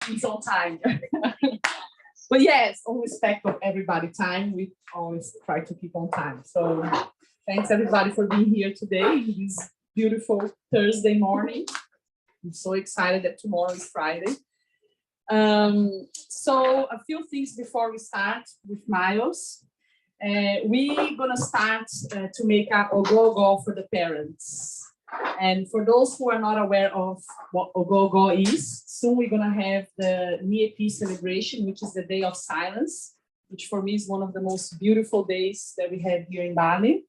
things on time. But yes, on respect of everybody's time, we always try to keep on time. So thanks everybody for being here today, this beautiful Thursday morning. I'm so excited that tomorrow is Friday. So a few things before we start with Miles. We're gonna start to make a ogogo for the parents. And for those who are not aware of what ogogo is, soon we're gonna have the Neale celebration, which is the day of silence, which for me is one of the most beautiful days that we have here in Bali.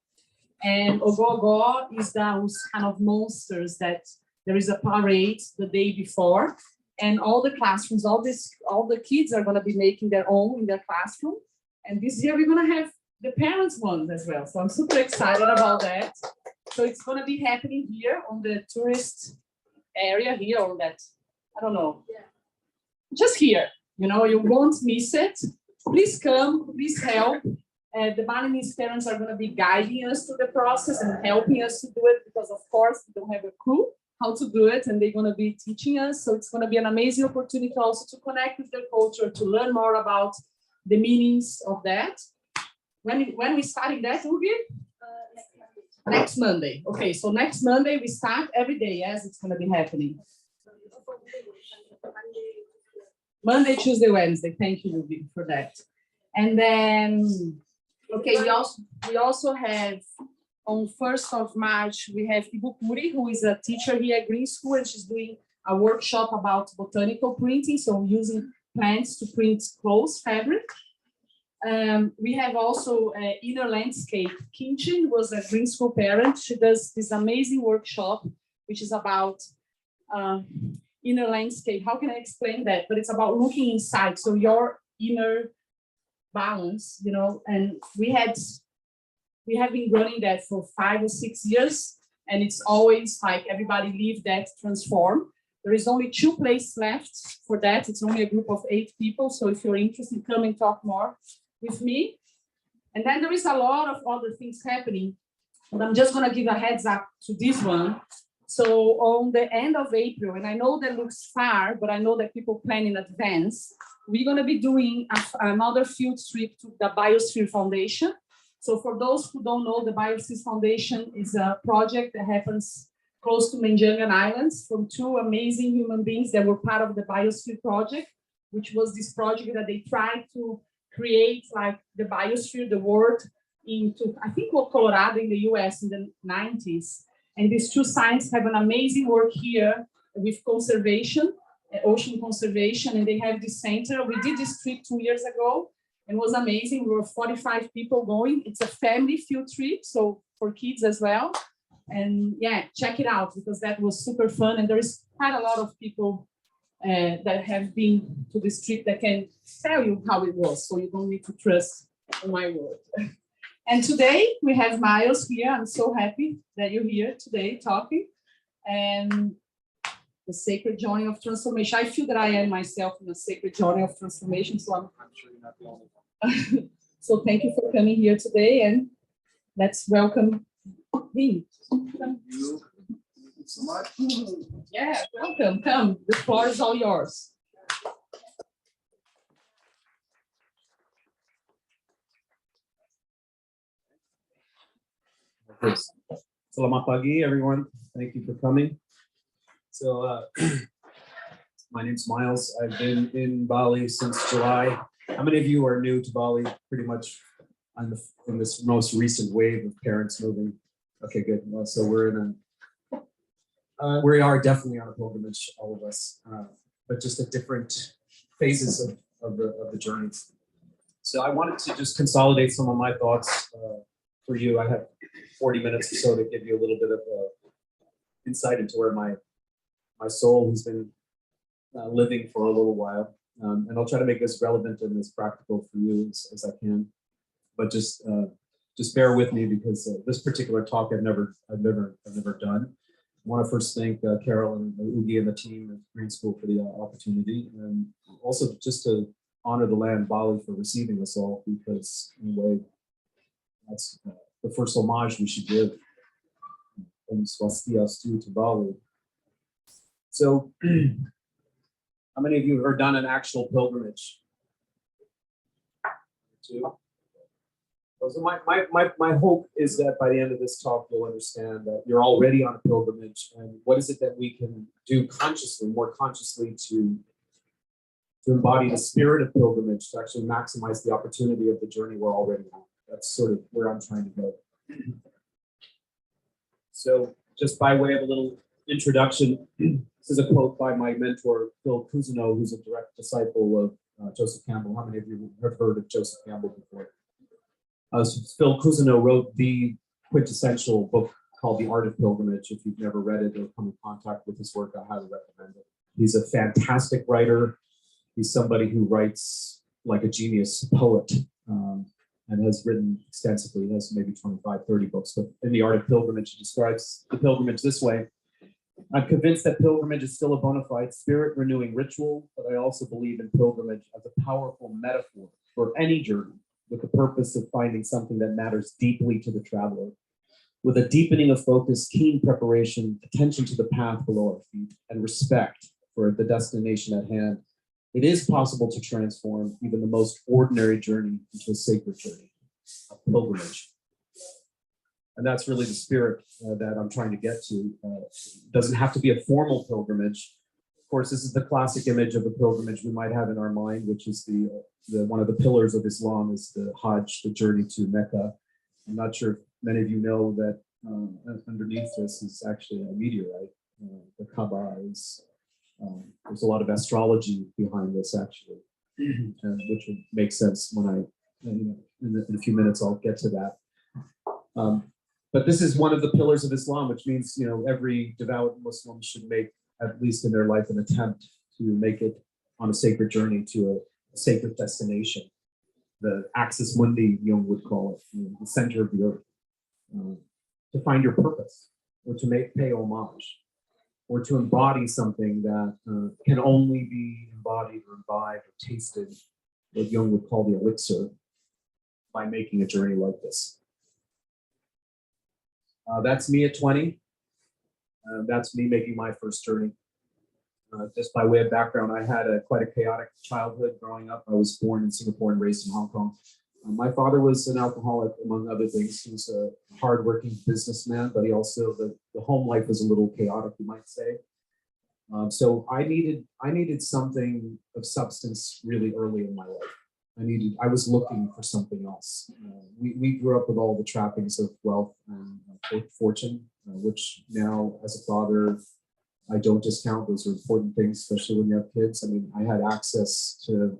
And ogogo is those kind of monsters that there is a parade the day before, and all the classrooms, all the kids are gonna be making their own in their classroom. And this year we're gonna have the parents' ones as well. So I'm super excited about that. So it's going to be happening here on the tourist area here, on that, I don't know, just here, you know, you won't miss it. Please come, please help. The Balinese parents are going to be guiding us through the process and helping us to do it because, of course, we don't have a clue how to do it, and they're going to be teaching us. So it's going to be an amazing opportunity also to connect with their culture, to learn more about the meanings of that. When we starting that, Ugi? Next Monday. Okay, so next Monday we start every day. Yes, it's going to be happening. Monday, Tuesday, Wednesday. Thank you, Ugi, for that. And then, okay, we also have on 1st of March we have Ibu Puri, who is a teacher here at Green School, and she's doing a workshop about botanical printing, so using plants to print clothes, fabric. We have also Inner Landscape. Kinchin was a Green School parent. She does this amazing workshop, which is about inner landscape. How can I explain that? But it's about looking inside. So your inner balance, you know, and we have been running that for 5 or 6 years. And it's always like everybody leave that transform. There is only 2 places left for that. It's only a group of 8 people. So if you're interested, come and talk more with me. And then there is a lot of other things happening, but I'm just going to give a heads up to this one. So on the end of April, and I know that looks far, but I know that people plan in advance, we're going to be doing another field trip to the Biosphere Foundation. So for those who don't know, the Biosphere Foundation is a project that happens close to Menjangan Islands from 2 amazing human beings that were part of the Biosphere Project, which was this project that they tried to create like the biosphere, the world into, I think, Colorado in the US in the 90s. And these 2 scientists have an amazing work here with conservation, ocean conservation, and they have this center. We did this trip 2 years ago and it was amazing. We were 45 people going. It's a family field trip, so for kids as well. And yeah, check it out because that was super fun. And there is quite a lot of people that have been to this trip that can tell you how it was, so you don't need to trust on my word. And today we have Miles here. I'm so happy that you're here today talking. And the sacred journey of transformation. I feel that I am myself in a sacred journey of transformation, so I'm sure you're not the only one. So thank you for coming here today, and let's welcome him. Thank you so much. Yeah, welcome. Come. The floor is all yours. Selamat pagi, everyone. Thank you for coming. So, my name's Miles. I've been in Bali since July. How many of you are new to Bali? Pretty much in this most recent wave of parents moving. Okay, good. Well, so we're in we are definitely on a pilgrimage, all of us, but just at different phases of the journey. So I wanted to just consolidate some of my thoughts for you. I have 40 minutes or so to give you a little bit of insight into where my soul has been living for a little while. And I'll try to make this relevant and as practical for you as I can. But just bear with me because this particular talk I've never done. I want to first thank Carol and Ugi and the team at Green School for the opportunity, and also just to honor the land Bali for receiving us all, because in a way that's the first homage we should give from Swastiastu to Bali. So How many of you have done an actual pilgrimage? Two. So my hope is that by the end of this talk, you'll understand that you're already on a pilgrimage, and what is it that we can do consciously, more consciously, to embody the spirit of pilgrimage, to actually maximize the opportunity of the journey we're already on. That's sort of where I'm trying to go. So just by way of a little introduction, this is a quote by my mentor, Phil Cousineau, who's a direct disciple of Joseph Campbell. How many of you have heard of Joseph Campbell before? So Phil Cousineau wrote the quintessential book called The Art of Pilgrimage. If you've never read it or come in contact with his work, I highly recommend it. He's a fantastic writer. He's somebody who writes like a genius poet, and has written extensively. He has maybe 25, 30 books. But in The Art of Pilgrimage, he describes the pilgrimage this way. I'm convinced that pilgrimage is still a bona fide spirit renewing ritual, but I also believe in pilgrimage as a powerful metaphor for any journey, with the purpose of finding something that matters deeply to the traveler. With a deepening of focus, keen preparation, attention to the path below our feet, and respect for the destination at hand, it is possible to transform even the most ordinary journey into a sacred journey, a pilgrimage. And that's really the spirit that I'm trying to get to. It doesn't have to be a formal pilgrimage. Of course, this is the classic image of a pilgrimage we might have in our mind, which is the one of the pillars of Islam is the Hajj, the journey to Mecca. I'm not sure if many of you know that underneath this is actually a meteorite. The Kaaba is, there's a lot of astrology behind this actually, which would make sense when in a few minutes I'll get to that. But this is one of the pillars of Islam, which means, every devout Muslim should make, at least in their life, an attempt to make it on a sacred journey to a sacred destination. The axis mundi, Jung would call it, the center of the earth, to find your purpose, or to pay homage, or to embody something that can only be embodied or imbibed or tasted, what Jung would call the elixir, by making a journey like this. That's me at 20. That's me making my first journey. Just by way of background, I had quite a chaotic childhood growing up. I was born in Singapore and raised in Hong Kong. My father was an alcoholic, among other things. He was a hardworking businessman, but he also, the home life was a little chaotic, you might say. So I needed something of substance really early in my life. I was looking for something else. We grew up with all the trappings of wealth and fortune, which now as a father, I don't discount. Those are important things, especially when you have kids. I mean, I had access to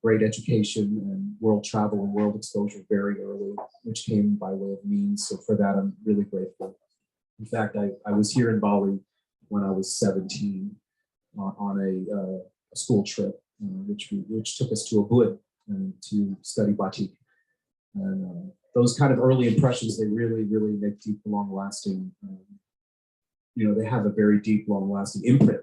great education and world travel and world exposure very early, which came by way of means. So for that, I'm really grateful. In fact, I was here in Bali when I was 17 on a school trip, which took us to Ubud to study batik. And those kind of early impressions, they really, really make deep, long-lasting, they have a very deep, long-lasting imprint.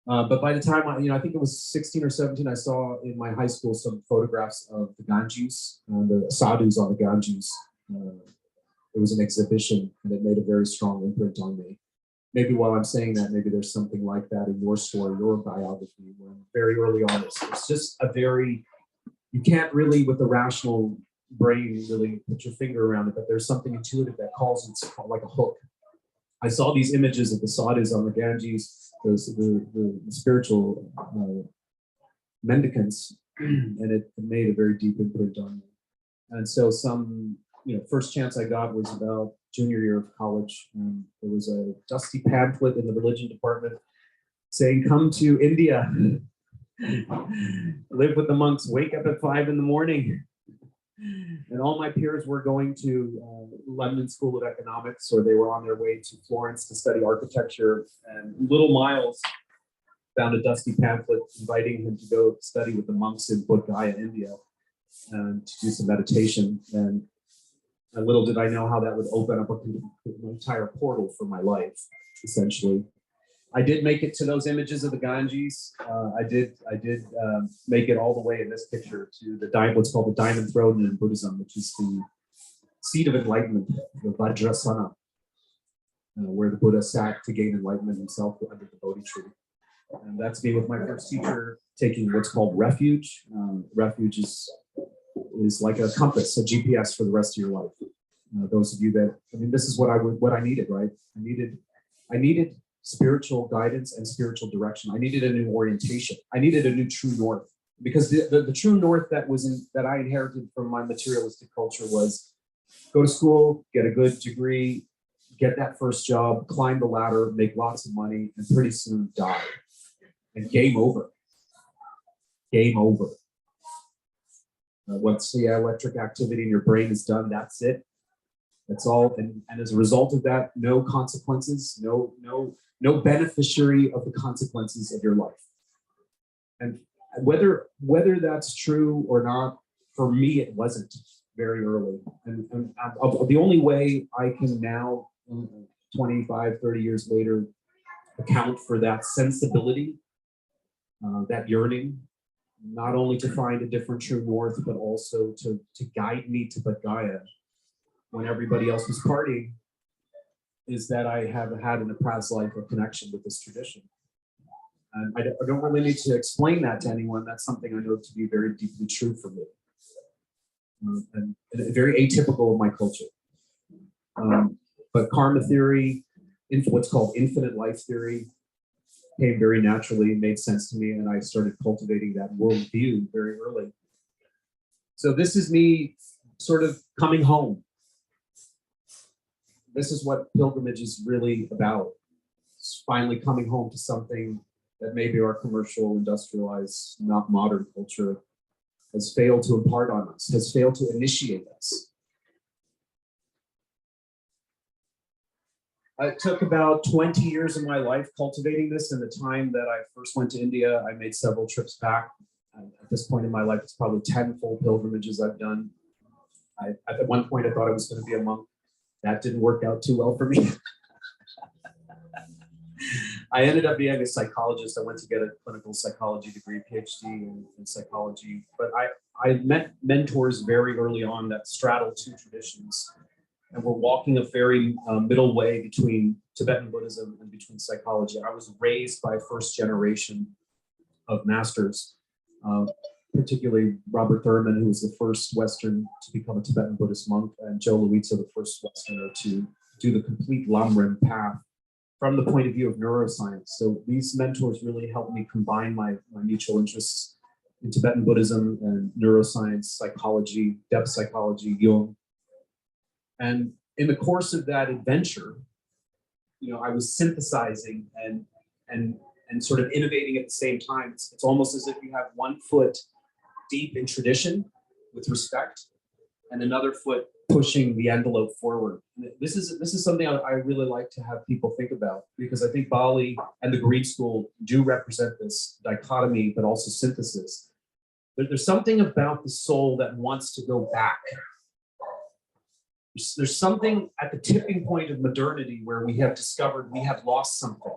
But by the time I think it was 16 or 17, I saw in my high school some photographs of the Ganges, the sadhus on the Ganges. It was an exhibition, and it made a very strong imprint on me. Maybe while I'm saying that, maybe there's something like that in your story, your biography, when very early on, it's just you can't really, with the rational brain, really put your finger around it, but there's something intuitive that calls it like a hook. I saw these images of the sadhus on the Ganges, the spiritual mendicants, and it made a very deep imprint on me. And so first chance I got was about junior year of college. There was a dusty pamphlet in the religion department saying, "Come to India, live with the monks, wake up at 5 a.m. And all my peers were going to London School of Economics, or they were on their way to Florence to study architecture. And little Miles found a dusty pamphlet inviting him to go study with the monks in Bodh Gaya, India, and to do some meditation. And little did I know how that would open up an entire portal for my life, essentially. I did make it to those images of the Ganges. I did make it all the way in this picture to what's called the Diamond Throne in Buddhism, which is the seat of enlightenment, the Vajrasana, where the Buddha sat to gain enlightenment himself under the Bodhi tree. And that's me with my first teacher taking what's called refuge. Refuge is like a compass, a GPS for the rest of your life. Those of you that, I mean, this is what I needed, right? I needed spiritual guidance and spiritual direction. I needed a new orientation. I needed a new true north, because the true north that I inherited from my materialistic culture was go to school, get a good degree, get that first job, climb the ladder, make lots of money, and pretty soon die. And game over. Game over. Once the electric activity in your brain is done, that's it. That's all. And as a result of that, no consequences, no beneficiary of the consequences of your life. And whether that's true or not, for me, it wasn't very early. And the only way I can now, 25, 30 years later, account for that sensibility, that yearning, not only to find a different true north, but also to guide me to Bodhgaya when everybody else was partying, is that I have had in a past life a connection with this tradition. And I don't really need to explain that to anyone. That's something I know to be very deeply true for me. And very atypical of my culture. But karma theory, what's called infinite life theory, came very naturally, made sense to me, and I started cultivating that worldview very early. So this is me sort of coming home. This is what pilgrimage is really about. It's finally coming home to something that maybe our commercial, industrialized, not modern culture has failed to impart on us, has failed to initiate us. It took about 20 years of my life cultivating this. In the time that I first went to India, I made several trips back. At this point in my life, it's probably 10 full pilgrimages I've done. At one point, I thought I was going to be a monk. That didn't work out too well for me. I ended up being a psychologist. I went to get a clinical psychology degree, PhD in psychology. But I met mentors very early on that straddled two traditions. And we're walking a very middle way between Tibetan Buddhism and between psychology. I was raised by a first generation of masters, particularly Robert Thurman, who was the first Western to become a Tibetan Buddhist monk, and Joe Luizzo, the first Westerner to do the complete Lamrim path from the point of view of neuroscience. So these mentors really helped me combine my mutual interests in Tibetan Buddhism and neuroscience, psychology, depth psychology, Jung. And in the course of that adventure, I was synthesizing and sort of innovating at the same time. It's almost as if you have one foot deep in tradition with respect, and another foot pushing the envelope forward. This is something I really like to have people think about, because I think Bali and the Greek school do represent this dichotomy, but also synthesis. There's something about the soul that wants to go back. There's something at the tipping point of modernity where we have discovered we have lost something.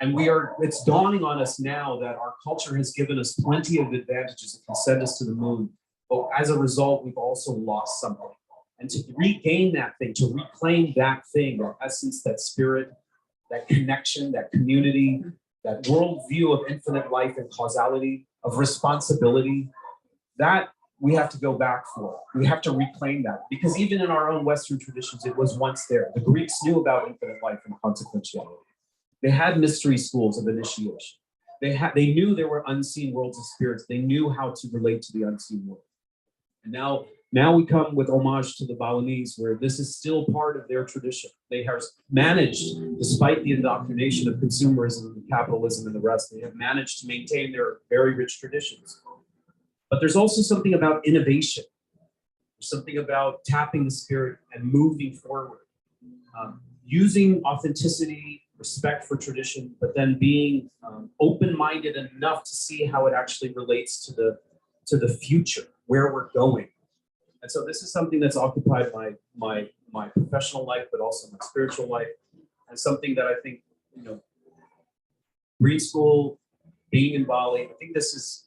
And it's dawning on us now that our culture has given us plenty of advantages that can send us to the moon. But as a result, we've also lost something. And to regain that thing, to reclaim that thing, that essence, that spirit, that connection, that community, that worldview of infinite life and causality, of responsibility, that we have to go back for. We have to reclaim that, because even in our own Western traditions, it was once there. The Greeks knew about infinite life and consequentiality. They had mystery schools of initiation. They knew there were unseen worlds of spirits. They knew how to relate to the unseen world. And now we come with homage to the Balinese, where this is still part of their tradition. They have managed, despite the indoctrination of consumerism and capitalism and the rest, they have managed to maintain their very rich traditions. But there's also something about innovation. There's something about tapping the spirit and moving forward, using authenticity, respect for tradition, but then being open-minded enough to see how it actually relates to the future, where we're going. And so this is something that's occupied my professional life, but also my spiritual life, and something that I think, green school, being in Bali, I think this is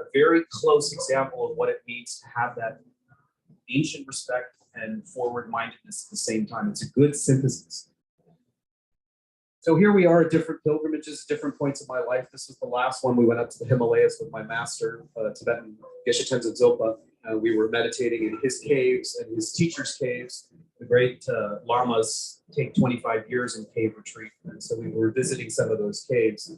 a very close example of what it means to have that ancient respect and forward-mindedness at the same time. It's a good synthesis. So here we are at different pilgrimages, different points of my life. This was the last one. We went up to the Himalayas with my master, Tibetan Geshe Tenzin Zopa. We were meditating in his caves and his teacher's caves. The great lamas take 25 years in cave retreat. And so we were visiting some of those caves.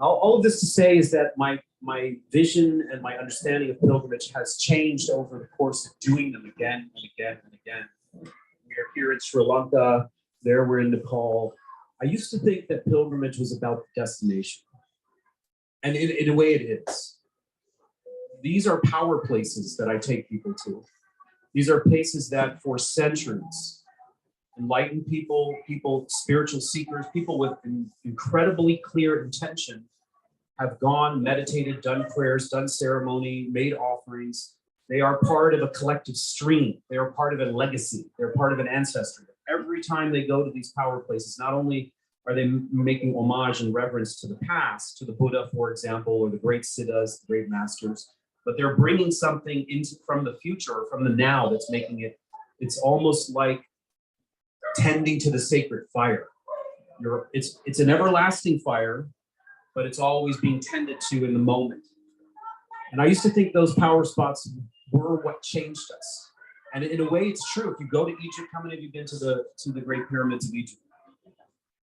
All of this to say is that my vision and my understanding of pilgrimage has changed over the course of doing them again and again and again. We are here in Sri Lanka, there we're in Nepal. I used to think that pilgrimage was about the destination. And in a way it is. These are power places that I take people to. These are places that for centuries, enlightened people, spiritual seekers, people with incredibly clear intention have gone, meditated, done prayers, done ceremony, made offerings. They are part of a collective stream. They are part of a legacy. They're part of an ancestry. Every time they go to these power places, not only are they making homage and reverence to the past, to the Buddha, for example, or the great siddhas, the great masters, but they're bringing something from the future or from the now that's making it, it's almost like tending to the sacred fire. It's an everlasting fire, but it's always being tended to in the moment. And I used to think those power spots were what changed us. And in a way, it's true. If you go to Egypt, how many of you been to the Great Pyramids of Egypt?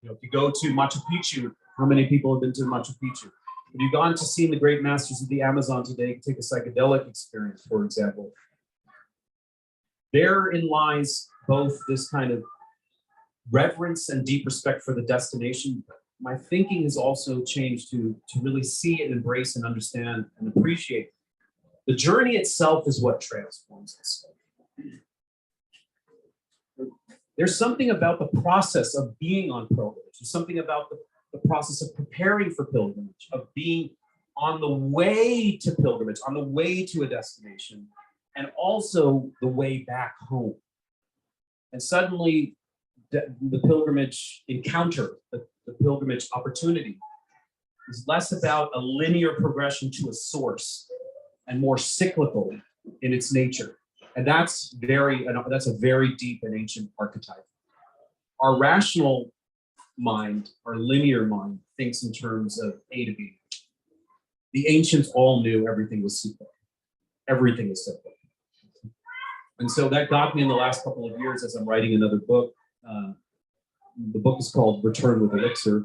You know, if you go to Machu Picchu, how many people have been to Machu Picchu? If you've gone to see the great masters of the Amazon today, take a psychedelic experience, for example. Therein lies both this kind of reverence and deep respect for the destination. My thinking has also changed to really see and embrace and understand and appreciate. The journey itself is what transforms us. There's something about the process of being on pilgrimage. There's something about the process of preparing for pilgrimage, of being on the way to pilgrimage, on the way to a destination, and also the way back home. And suddenly, the pilgrimage encounter, the pilgrimage opportunity, is less about a linear progression to a source and more cyclical in its nature. And that's a very deep and ancient archetype. Our rational mind, our linear mind, thinks in terms of A to B. The ancients all knew everything was cyclical. Everything is cyclical. And so that got me in the last couple of years as I'm writing another book. The book is called Return with Elixir.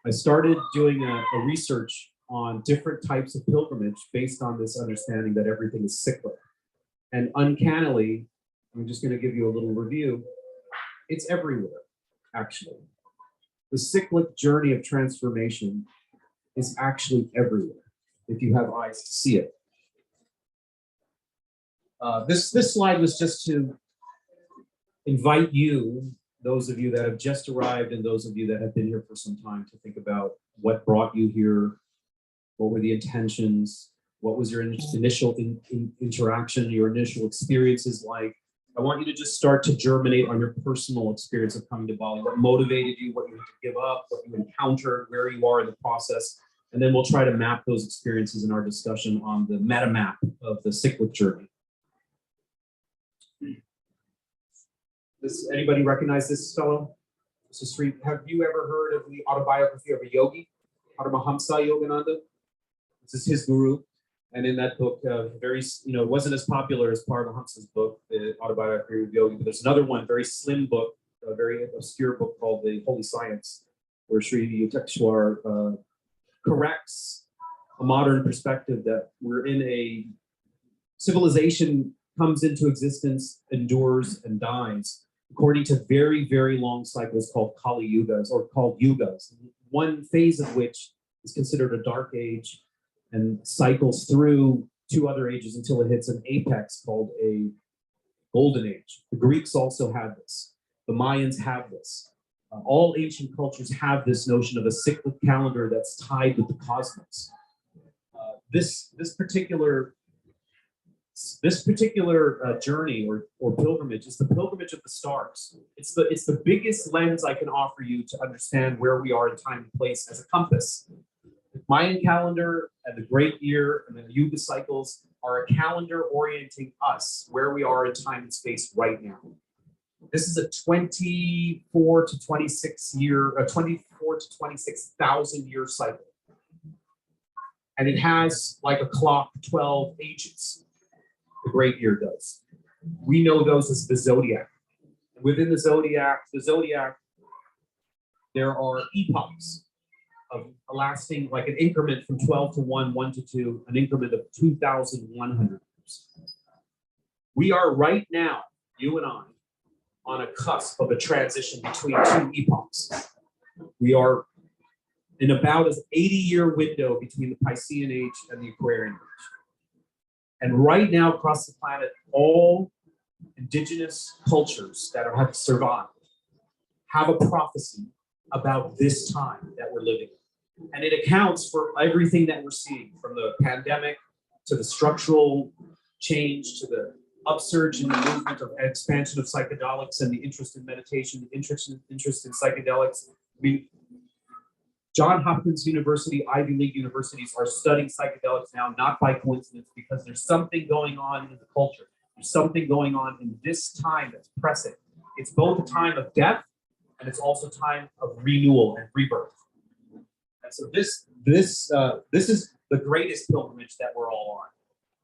I started doing a research on different types of pilgrimage based on this understanding that everything is cyclic. And uncannily, I'm just going to give you a little review. It's everywhere, actually. The cyclic journey of transformation is actually everywhere, if you have eyes to see it. This slide was just to invite you, those of you that have just arrived and those of you that have been here for some time, to think about what brought you here, what were the intentions, what was your initial interaction, your initial experiences like. I want you to just start to germinate on your personal experience of coming to Bali, what motivated you, what you had to give up, what you encountered, where you are in the process. And then we'll try to map those experiences in our discussion on the meta map of the cyclic journey. Does anybody recognize this fellow? Have you ever heard of the autobiography of a yogi, Paramahamsa Yogananda? This is his guru. And in that book, it wasn't as popular as Paramahamsa's book, the autobiography of yogi, but there's another one, very slim book, a very obscure book called The Holy Science, where Sri Yukteswar corrects a modern perspective that we're in a civilization comes into existence, endures, and dies, according to very, very long cycles called Kali Yugas, or called Yugas, one phase of which is considered a dark age and cycles through two other ages until it hits an apex called a golden age. The Greeks also had this. The Mayans have this. All ancient cultures have this notion of a cyclic calendar that's tied with the cosmos. This particular journey or pilgrimage is the pilgrimage of the stars. It's the biggest lens I can offer you to understand where we are in time and place as a compass. The Mayan calendar and the great year and the Yuga cycles are a calendar orienting us where we are in time and space right now. This is a 24 to 26,000 year cycle. And it has, like a clock, 12 ages. The great year does. We know those as the zodiac. Within the zodiac, there are epochs of lasting, like an increment from 12 to 1, 1 to 2, an increment of 2,100 years. We are right now, you and I, on a cusp of a transition between two epochs. We are in about an 80-year window between the Piscean age and the Aquarian age. And right now across the planet, all indigenous cultures that have survived have a prophecy about this time that we're living in. And it accounts for everything that we're seeing, from the pandemic to the structural change to the upsurge in the movement of expansion of psychedelics and the interest in meditation, the interest in psychedelics. I mean, Johns Hopkins University, Ivy League universities are studying psychedelics now, not by coincidence, because there's something going on in the culture. There's something going on in this time that's pressing. It's both a time of death and it's also a time of renewal and rebirth. And so this is the greatest pilgrimage that we're all on.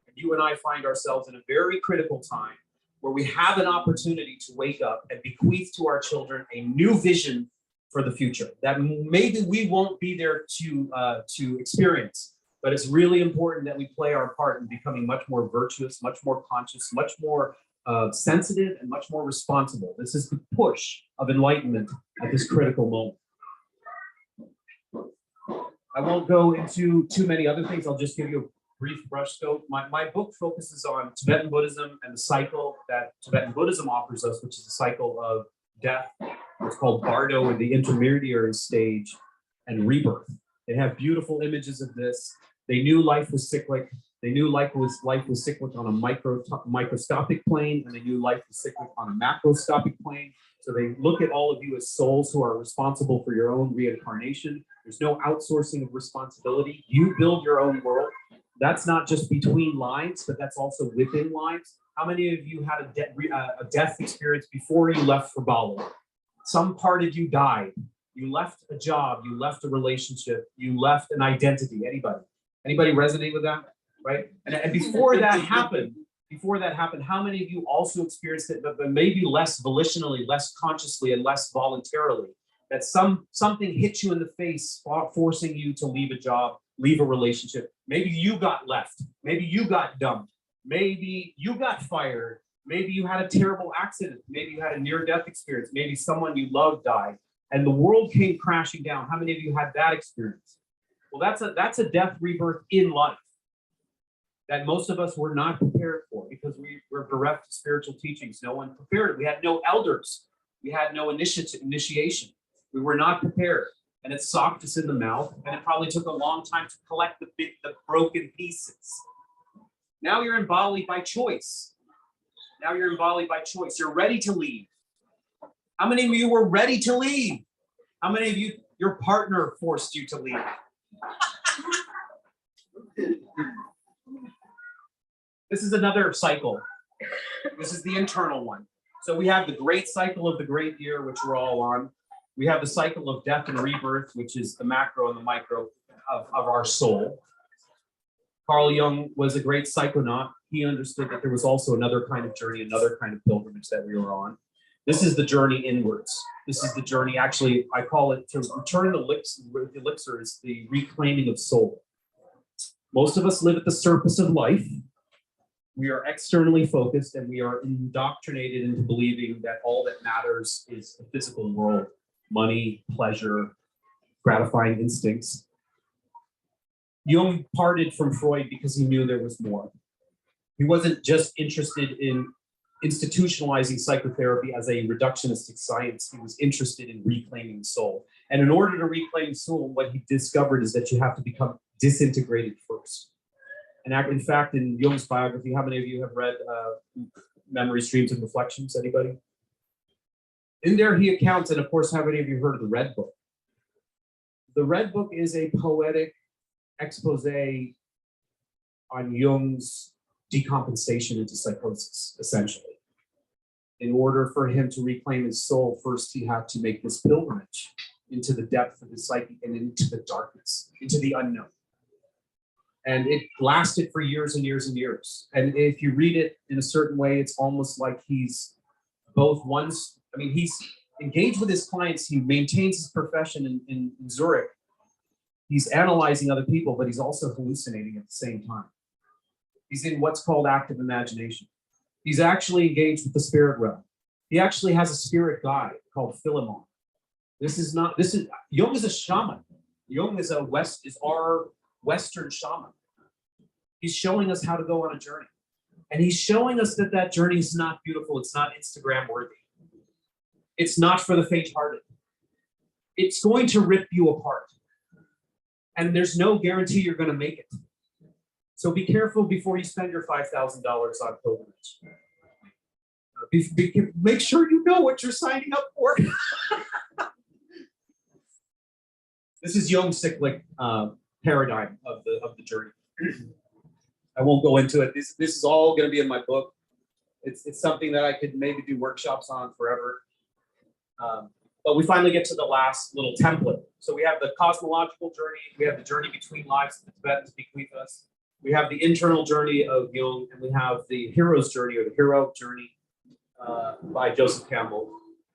And you and I find ourselves in a very critical time where we have an opportunity to wake up and bequeath to our children a new vision for the future that maybe we won't be there to experience, but it's really important that we play our part in becoming much more virtuous, much more conscious, much more sensitive, and much more responsible. This is the push of enlightenment at this critical moment. I won't go into too many other things. I'll just give you a brief brushstroke. My book focuses on Tibetan Buddhism and the cycle that Tibetan Buddhism offers us, which is the cycle of death. It's called Bardo, in the intermediary stage, and rebirth. They have beautiful images of this. They knew life was cyclic. They knew life was cyclic on a microscopic plane, and they knew life was cyclic on a macroscopic plane. So they look at all of you as souls who are responsible for your own reincarnation. There's no outsourcing of responsibility. You build your own world. That's not just between lines, but that's also within lines. How many of you had a death experience before you left for Bali? Some part of you died. You left a job, you left a relationship, you left an identity. Anybody resonate with that? Right? And before that happened, how many of you also experienced it, but maybe less volitionally, less consciously, and less voluntarily? That something hit you in the face, forcing you to leave a job, leave a relationship. Maybe you got left. Maybe you got dumped. Maybe you got fired. Maybe you had a terrible accident. Maybe you had a near-death experience. Maybe someone you loved died, and the world came crashing down. How many of you had that experience? Well, that's a death rebirth in life that most of us were not prepared for, because we were bereft of spiritual teachings. No one prepared. We had no elders. We had no initiation. We were not prepared, and it socked us in the mouth, and it probably took a long time to collect the broken pieces. Now you're in Bali by choice. You're ready to leave. How many of you were ready to leave? How many of you, your partner forced you to leave? This is another cycle. This is the internal one. So we have the great cycle of the great year, which we're all on. We have the cycle of death and rebirth, which is the macro and the micro of our soul. Carl Jung was a great psychonaut. He understood that there was also another kind of journey, another kind of pilgrimage that we were on. This is the journey inwards. This is the journey, actually, I call it, to return the elixir is the reclaiming of soul. Most of us live at the surface of life. We are externally focused, and we are indoctrinated into believing that all that matters is the physical world, money, pleasure, gratifying instincts. Jung parted from Freud because he knew there was more. He wasn't just interested in institutionalizing psychotherapy as a reductionistic science. He was interested in reclaiming the soul. And in order to reclaim the soul, what he discovered is that you have to become disintegrated first. And in fact, in Jung's biography, how many of you have read Memories, Dreams, and Reflections? Anybody? In there, he accounts, and of course, how many of you heard of the Red Book? The Red Book is a poetic expose on Jung's decompensation into psychosis, essentially. In order for him to reclaim his soul, first he had to make this pilgrimage into the depth of his psyche and into the darkness, into the unknown. And it lasted for years and years and years. And if you read it in a certain way, it's almost like he's both ones. I mean, he's engaged with his clients. He maintains his profession in Zurich. He's analyzing other people, but he's also hallucinating at the same time. He's in what's called active imagination. He's actually engaged with the spirit realm. He actually has a spirit guide called Philemon. Jung is a shaman. Jung is our Western shaman. He's showing us how to go on a journey. And he's showing us that that journey is not beautiful. It's not Instagram worthy. It's not for the faint-hearted. It's going to rip you apart. And there's no guarantee you're going to make it. So be careful before you spend your $5,000 on pilgrimage. Make sure you know what you're signing up for. This is Jung's cyclic paradigm of the journey. I won't go into it. This is all going to be in my book. It's something that I could maybe do workshops on forever. But we finally get to the last little template. So we have the cosmological journey. We have the journey between lives that the Tibetans bequeath us. We have the internal journey of Jung, and we have the hero's journey, or the hero journey by Joseph Campbell.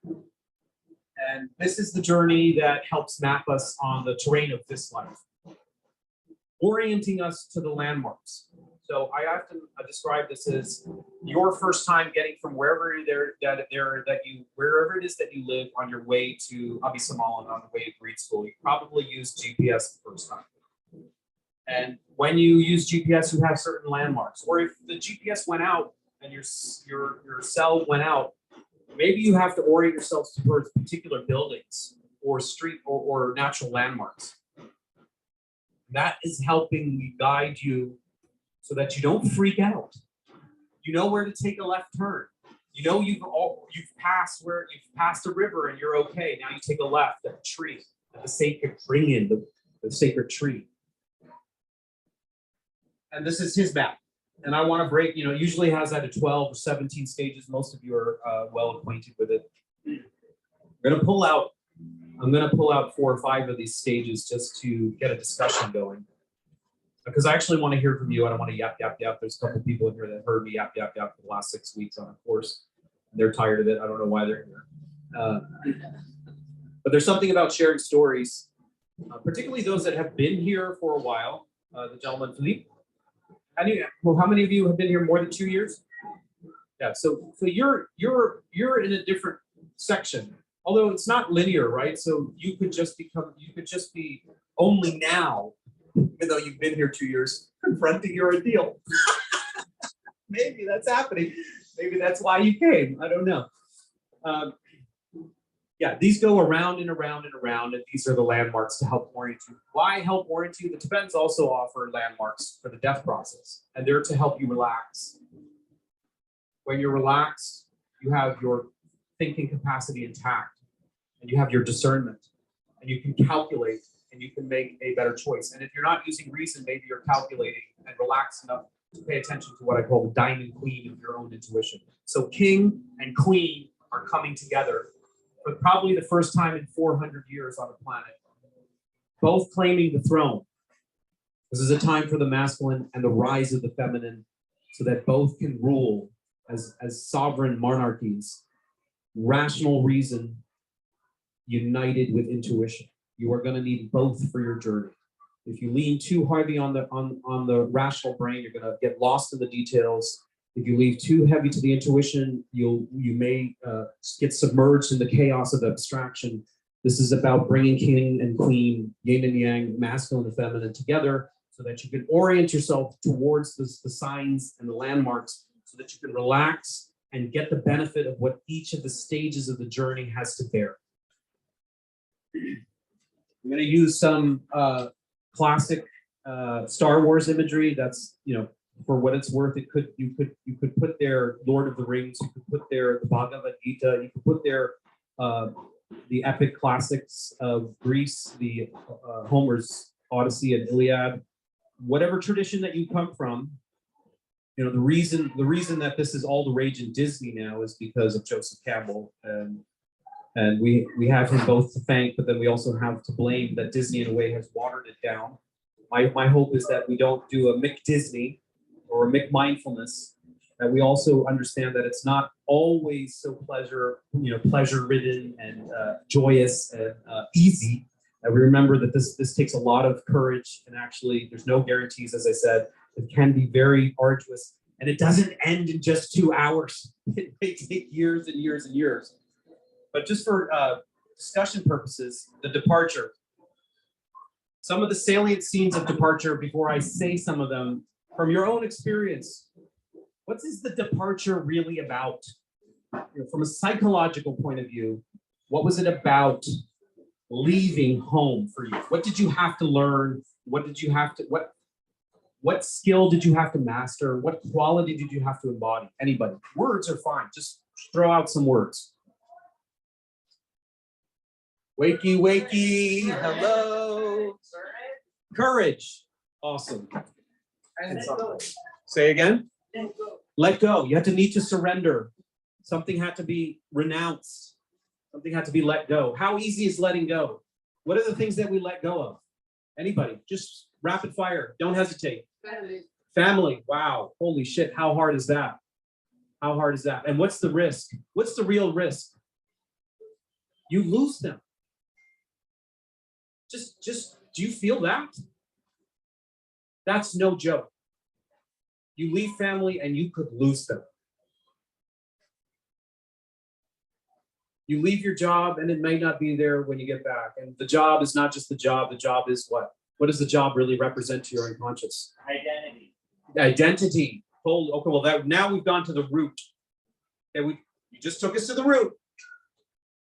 And this is the journey that helps map us on the terrain of this life, orienting us to the landmarks. So I often describe this as your first time getting from wherever wherever it is that you live on your way to Abisamalan, on the way to grade school. You probably use GPS the first time. And when you use GPS, you have certain landmarks. Or if the GPS went out and your cell went out, maybe you have to orient yourself towards particular buildings or street or natural landmarks. That is helping guide you so that you don't freak out. You know where to take a left turn. You know you've passed a river and you're okay. Now you take a left at a tree, at the sacred the sacred tree. And this is his map. And I want to break, usually has that at 12 or 17 stages. Most of you are well acquainted with it. I'm going to pull out 4 or 5 of these stages just to get a discussion going. Because I actually want to hear from you. I don't want to yap, yap, yap. There's a couple of people in here that heard me yap, yap, yap for the last 6 weeks on a course. They're tired of it. I don't know why they're here. But there's something about sharing stories, particularly those that have been here for a while. The gentleman, Philippe. How many of you have been here more than 2 years? Yeah, so you're in a different section, although it's not linear, right? So you could just be only now, even though you've been here 2 years, confronting your ordeal. Maybe that's happening. Maybe that's why you came. I don't know. Yeah, these go around and around and around, and these are the landmarks to help orient you. Why help orient you? The Tibetans also offer landmarks for the death process, and they're to help you relax. When you're relaxed, you have your thinking capacity intact, and you have your discernment, and you can calculate, and you can make a better choice. And if you're not using reason, maybe you're calculating and relaxed enough to pay attention to what I call the diamond queen of your own intuition. So king and queen are coming together for probably the first time in 400 years on the planet, both claiming the throne. This is a time for the masculine and the rise of the feminine, so that both can rule as sovereign monarchies. Rational reason united with intuition. You are going to need both for your journey. If you lean too heavy on the rational brain, you're going to get lost in the details. If you leave too heavy to the intuition, you may get submerged in the chaos of abstraction. This is about bringing king and queen, yin and yang, masculine and feminine together, so that you can orient yourself towards the signs and the landmarks, so that you can relax and get the benefit of what each of the stages of the journey has to bear. I'm going to use some classic Star Wars imagery. That's, for what it's worth, you could put there Lord of the Rings, you could put there the Bhagavad Gita, you could put there the epic classics of Greece, the Homer's Odyssey and Iliad. Whatever tradition that you come from, You know, the reason that this is all the rage in Disney now is because of Joseph Campbell, and we have him both to thank, but then we also have to blame that Disney in a way has watered it down. My hope is that we don't do a Mick Disney or a Mick mindfulness, that we also understand that it's not always so pleasure ridden and joyous and easy. That we remember that this takes a lot of courage, and actually there's no guarantees, as I said. It can be very arduous, and it doesn't end in just 2 hours. It may take years and years and years. But just for discussion purposes, the departure. Some of the salient scenes of departure, before I say some of them, from your own experience, what is the departure really about? From a psychological point of view, what was it about leaving home for you? What did you have to learn? What skill did you have to master? What quality did you have to embody? Anybody? Words are fine. Just throw out some words. Wakey, wakey. Hello. Courage. Awesome. Say again. Let go. You had to need to surrender. Something had to be renounced. Something had to be let go. How easy is letting go? What are the things that we let go of? Anybody? Just rapid fire. Don't hesitate. Family. Wow. Holy shit. How hard is that? How hard is that? And what's the risk? What's the real risk? You lose them. Just, do you feel that? That's no joke. You leave family and you could lose them. You leave your job and it may not be there when you get back. And the job is not just the job. The job is what? What does the job really represent to your unconscious? Identity. Identity. Oh, okay, well, now we've gone to the root. Okay, you just took us to the root.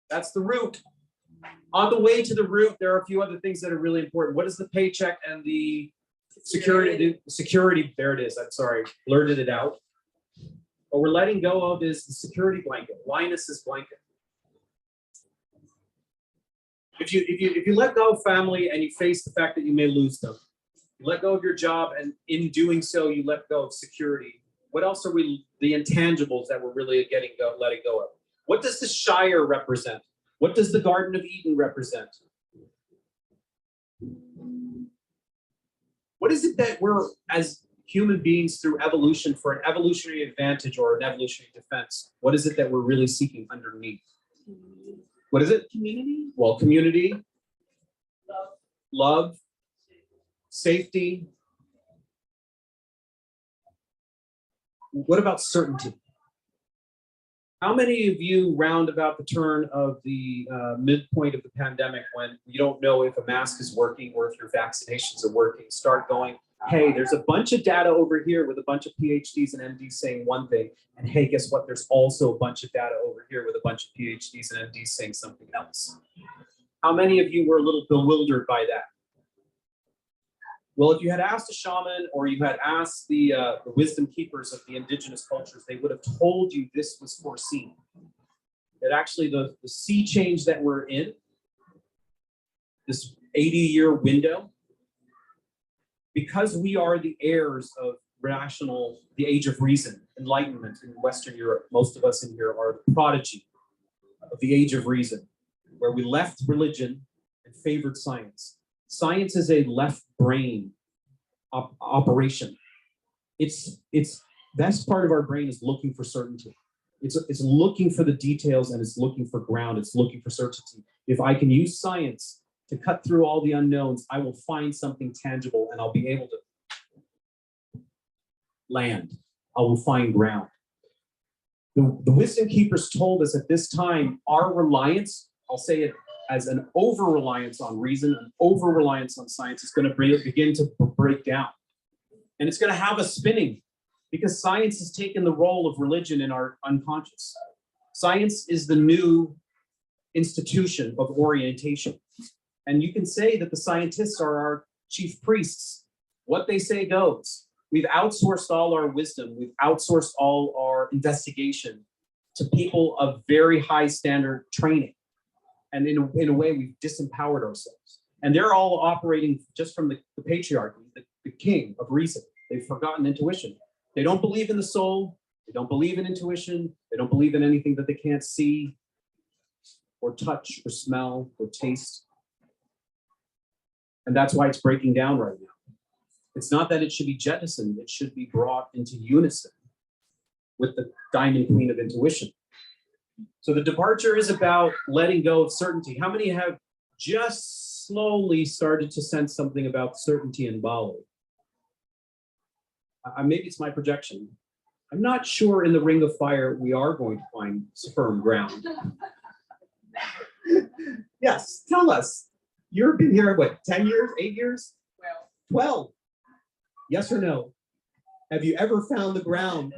That's the root. On the way to the root, there are a few other things that are really important. What is the paycheck and the security? Security, there it is. I'm sorry, blurted it out. What we're letting go of is the security blanket, Linus's blanket. If you let go of family and you face the fact that you may lose them, you let go of your job, and in doing so, you let go of security. What else are the intangibles that we're really letting go of? What does the Shire represent? What does the Garden of Eden represent? What is it that we're, as human beings, through evolution, for an evolutionary advantage or an evolutionary defense, what is it that we're really seeking underneath? What is it? Community. Well, community, love, safety. What about certainty? How many of you, round about the turn of the midpoint of the pandemic, when you don't know if a mask is working or if your vaccinations are working, start going, hey, there's a bunch of data over here with a bunch of PhDs and MDs saying one thing, and hey, guess what? There's also a bunch of data over here with a bunch of PhDs and MDs saying something else. How many of you were a little bewildered by that? Well, if you had asked a shaman or you had asked the wisdom keepers of the indigenous cultures, they would have told you this was foreseen. That actually the sea change that we're in, this 80-year window, because we are the heirs of the age of reason, enlightenment in Western Europe, most of us in here are the prodigy of the age of reason, where we left religion and favored science. Science is a left brain operation. It's best part of our brain is looking for certainty. It's looking for the details, and it's looking for ground. It's looking for certainty. If I can use science to cut through all the unknowns, I will find something tangible, and I'll be able to land. I will find ground. The wisdom keepers told us at this time, our reliance, I'll say it as an over-reliance on reason, an over-reliance on science, is going to begin to break down. And it's going to have us spinning, because science has taken the role of religion in our unconscious. Science is the new institution of orientation. And you can say that the scientists are our chief priests. What they say goes. We've outsourced all our wisdom. We've outsourced all our investigation to people of very high standard training. And in a way, we've disempowered ourselves. And they're all operating just from the patriarchy, the king of reason. They've forgotten intuition. They don't believe in the soul. They don't believe in intuition. They don't believe in anything that they can't see or touch or smell or taste. And that's why it's breaking down right now. It's not that it should be jettisoned. It should be brought into unison with the diamond queen of intuition. So the departure is about letting go of certainty. How many have just slowly started to sense something about certainty in Bali? Maybe it's my projection. I'm not sure in the ring of fire we are going to find firm ground. Yes, tell us. You've been here, what, 10 years, 8 years? 12. Yes or no? Have you ever found the ground?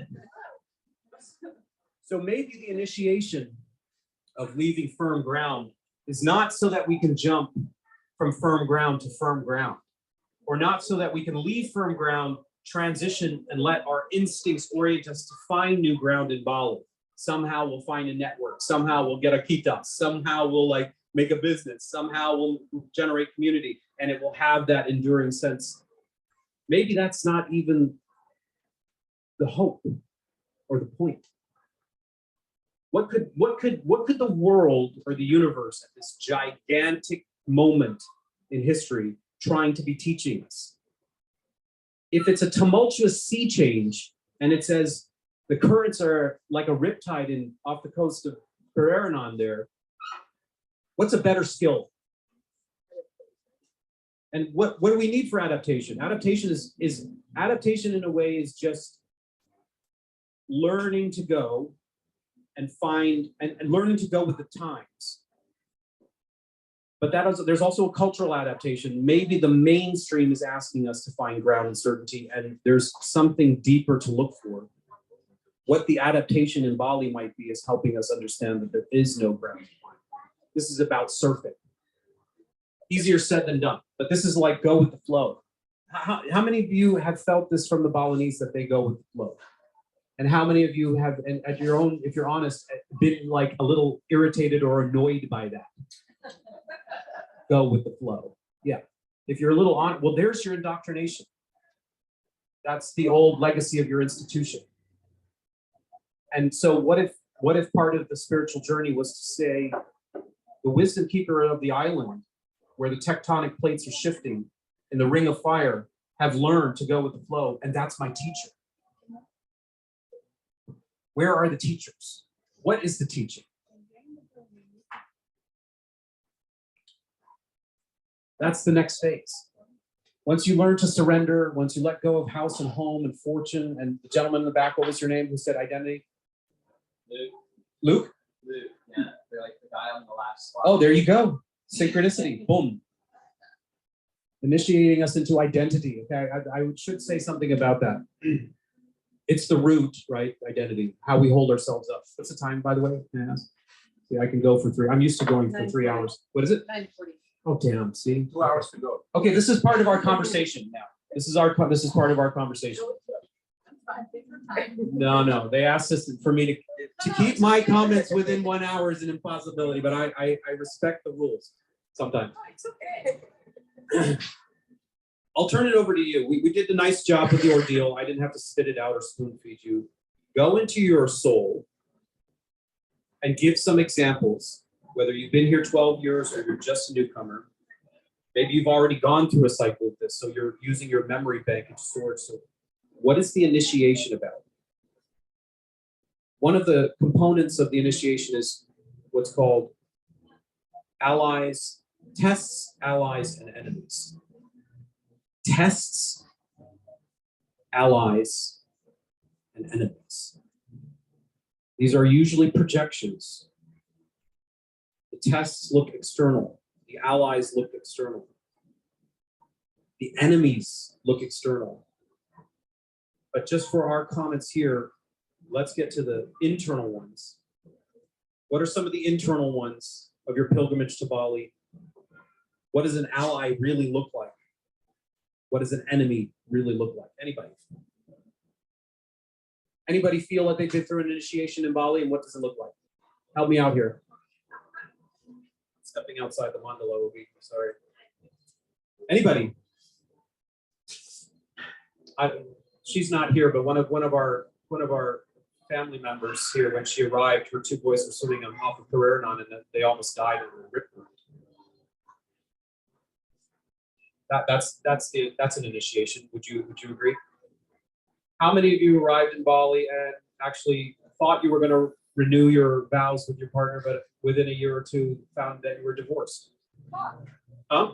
So maybe the initiation of leaving firm ground is not so that we can jump from firm ground to firm ground, or not so that we can leave firm ground, transition, and let our instincts orient us to find new ground in Bali. Somehow we'll find a network. Somehow we'll get a kitas. Somehow we'll make a business. Somehow we'll generate community, and it will have that enduring sense. Maybe that's not even the hope or the point. What could the world or the universe at this gigantic moment in history trying to be teaching us? If it's a tumultuous sea change and it says the currents are like a riptide off the coast of Peraranon there, what's a better skill? And what do we need for adaptation? Adaptation is adaptation in a way is just learning to go and find and learning to go with the times. But there's also a cultural adaptation. Maybe the mainstream is asking us to find ground and certainty, and there's something deeper to look for. What the adaptation in Bali might be is helping us understand that there is no ground to find. This is about surfing. Easier said than done, but this is like go with the flow. How many of you have felt this from the Balinese, that they go with the flow? And how many of you have, and at your own, if you're honest, been like a little irritated or annoyed by that? Go with the flow. Yeah. If you're a little on, well, there's your indoctrination. That's the old legacy of your institution. And so what if part of the spiritual journey was to say, the wisdom keeper of the island, where the tectonic plates are shifting in the ring of fire, have learned to go with the flow, and that's my teacher. Where are the teachers? What is the teaching? That's the next phase. Once you learn to surrender, once you let go of house and home and fortune, and the gentleman in the back, what was your name who said identity? Luke. Luke? Luke, yeah. They're like the guy on the last slide. Oh, there you go. Synchronicity. Boom. Initiating us into identity. Okay, I should say something about that. It's the root, right? Identity, how we hold ourselves up. What's the time, by the way? Can I ask? See, I can go for 3. I'm used to going for 3 hours. What is it? 9:40. Oh, damn. See, 2 hours to go. okay, this is part of our conversation now. This is part of our conversation. No. They asked us for me to keep my comments within 1 hour is an impossibility, but I respect the rules sometimes. It's okay. I'll turn it over to you. We did the nice job with the ordeal. I didn't have to spit it out or spoon feed you. Go into your soul and give some examples, whether you've been here 12 years or you're just a newcomer. Maybe you've already gone through a cycle of this, so you're using your memory bank of storage. So what is the initiation about? One of the components of the initiation is what's called allies, tests, allies, and enemies. Tests, allies, and enemies. These are usually projections. The tests look external. The allies look external. The enemies look external. But just for our comments here, let's get to the internal ones. What are some of the internal ones of your pilgrimage to Bali? What does an ally really look like? What does an enemy really look like? Anybody feel like they've been through an initiation in Bali, and what does it look like? Help me out here. Stepping outside the mandala a week, sorry. Anybody? she's not here, but one of our family members here, when she arrived, her two boys were swimming off of Carreranon and they almost died in the river. That's an initiation. Would you agree? How many of you arrived in Bali and actually thought you were going to renew your vows with your partner, but within a year or two found that you were divorced? Huh?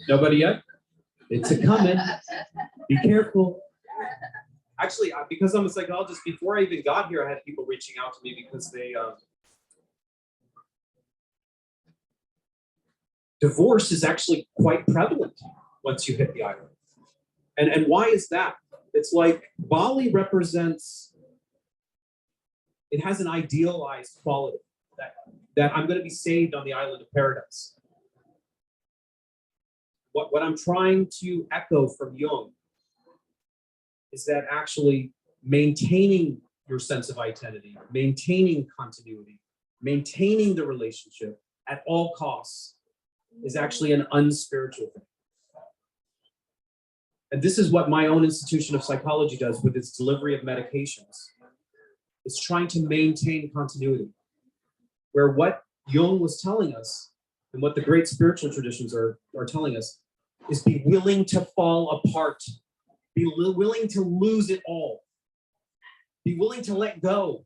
Nobody yet? It's a coming. Be careful. Actually, because I'm a psychologist, before I even got here, I had people reaching out to me because they divorce is actually quite prevalent once you hit the island. And why is that? It's like Bali represents, it has an idealized quality that I'm going to be saved on the island of paradise. What I'm trying to echo from Jung is that actually maintaining your sense of identity, maintaining continuity, maintaining the relationship at all costs is actually an unspiritual thing. And this is what my own institution of psychology does with its delivery of medications. It's trying to maintain continuity, where what Jung was telling us and what the great spiritual traditions are telling us is be willing to fall apart, be willing to lose it all, be willing to let go.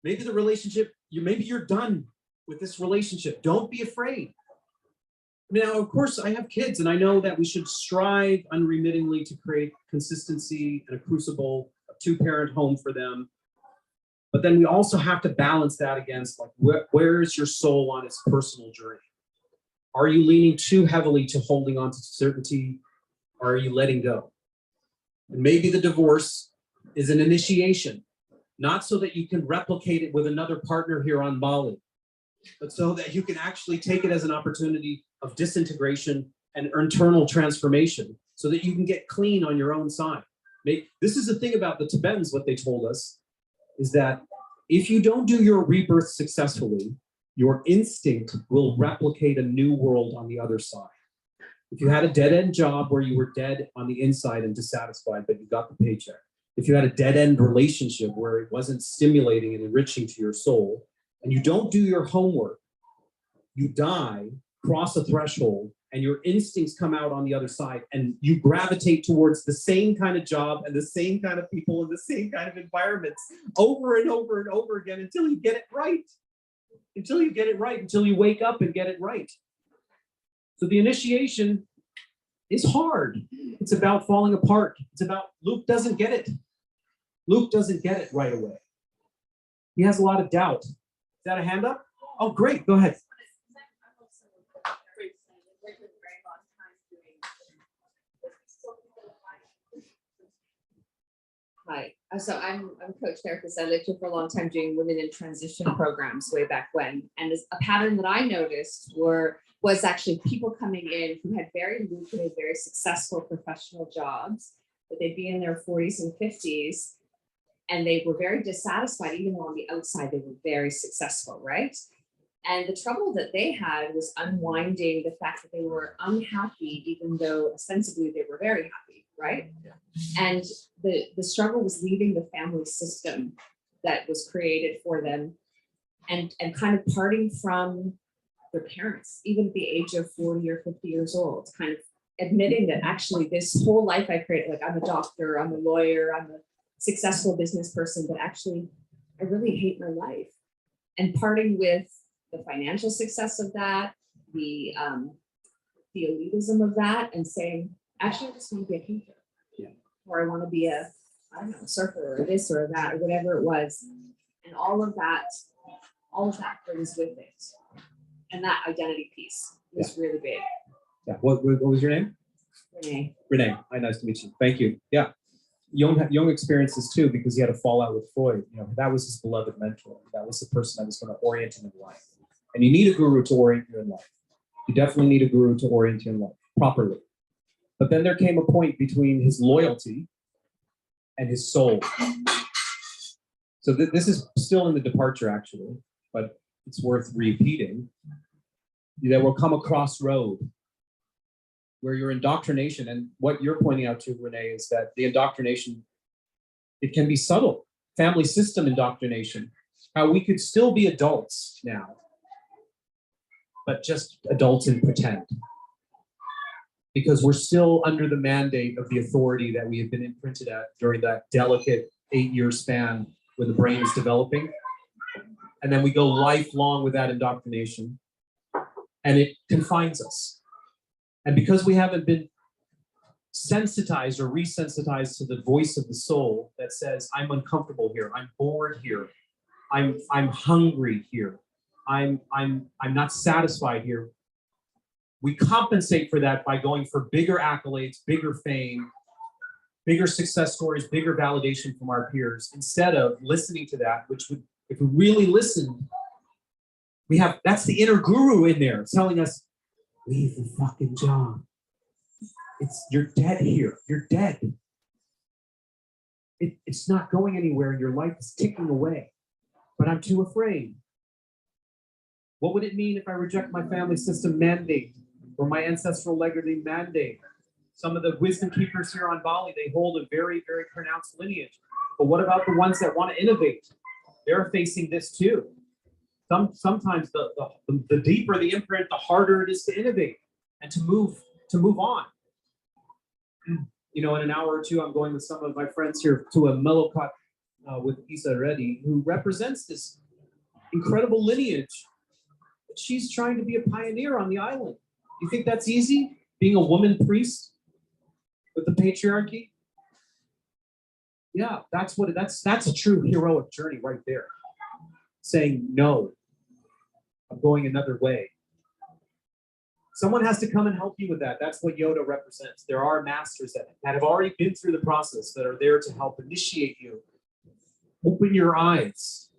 Maybe the relationship, maybe you're done with this relationship. Don't be afraid. Now, of course, I have kids, and I know that we should strive unremittingly to create consistency and a crucible, a two-parent home for them. But then we also have to balance that against, like, where is your soul on its personal journey? Are you leaning too heavily to holding on to certainty, or are you letting go? And maybe the divorce is an initiation, not so that you can replicate it with another partner here on Bali, but so that you can actually take it as an opportunity of disintegration and internal transformation so that you can get clean on your own side. This is the thing about the Tibetans, what they told us, is that if you don't do your rebirth successfully, your instinct will replicate a new world on the other side. If you had a dead-end job where you were dead on the inside and dissatisfied, but you got the paycheck, if you had a dead-end relationship where it wasn't stimulating and enriching to your soul, and you don't do your homework, you die, cross a threshold, and your instincts come out on the other side, and you gravitate towards the same kind of job and the same kind of people and the same kind of environments over and over and over again until you get it right. Until you get it right, until you wake up and get it right. So the initiation is hard. It's about falling apart. It's about, Luke doesn't get it. Luke doesn't get it right away. He has a lot of doubt. Is that a hand up? Oh, great. Go ahead. Hi, so I'm a coach therapist. I lived here for a long time doing women in transition programs way back when. And a pattern that I noticed was actually people coming in who had very lucrative, very successful professional jobs, but they'd be in their 40s and 50s, and they were very dissatisfied, even though on the outside they were very successful, right? And the trouble that they had was unwinding the fact that they were unhappy, even though ostensibly they were very happy, right? Yeah. And the struggle was leaving the family system that was created for them and kind of parting from their parents, even at the age of 40 or 50 years old, kind of admitting that actually this whole life I created, like I'm a doctor, I'm a lawyer, I'm a successful business person, but actually I really hate my life. And parting with the financial success of that, the elitism of that, and saying, actually, I just want to be a painter. Yeah. Or I want to be a surfer or this or that, or whatever it was. And all of that brings with it. And that identity piece was really big. Yeah. What was your name? Renee. Renee. Hi, nice to meet you. Thank you. Yeah. Jung experienced this too because he had a fallout with Freud. That was his beloved mentor. That was the person that was going to orient him in life. And you need a guru to orient you in life. You definitely need a guru to orient you in life properly. But then there came a point between his loyalty and his soul. So this is still in the departure, actually, but it's worth repeating. There will come a crossroad where your indoctrination, and what you're pointing out to, Renee, is that the indoctrination, it can be subtle. Family system indoctrination, how we could still be adults now, but just adults in pretend. Because we're still under the mandate of the authority that we have been imprinted at during that delicate 8-year span when the brain is developing. And then we go lifelong with that indoctrination, and it confines us. And because we haven't been sensitized or resensitized to the voice of the soul that says, I'm uncomfortable here, I'm bored here, I'm hungry here, I'm not satisfied here. We compensate for that by going for bigger accolades, bigger fame, bigger success stories, bigger validation from our peers, instead of listening to that, which would, if we really listened, that's the inner guru in there telling us, leave the fucking job. You're dead here. You're dead. It's not going anywhere. Your life is ticking away, but I'm too afraid. What would it mean if I reject my family system mandate or my ancestral legacy mandate? Some of the wisdom keepers here on Bali, they hold a very, very pronounced lineage. But what about the ones that want to innovate? They're facing this too. Sometimes the deeper the imprint, the harder it is to innovate and to move on. You know, in an hour or two, I'm going with some of my friends here to a mellow cut with Isa Reddy, who represents this incredible lineage. She's trying to be a pioneer on the island. You think that's easy? Being a woman priest with the patriarchy? Yeah, that's a true heroic journey right there. Saying, no, I'm going another way. Someone has to come and help you with that. That's what Yoda represents. There are masters that have already been through the process that are there to help initiate you. Open your eyes.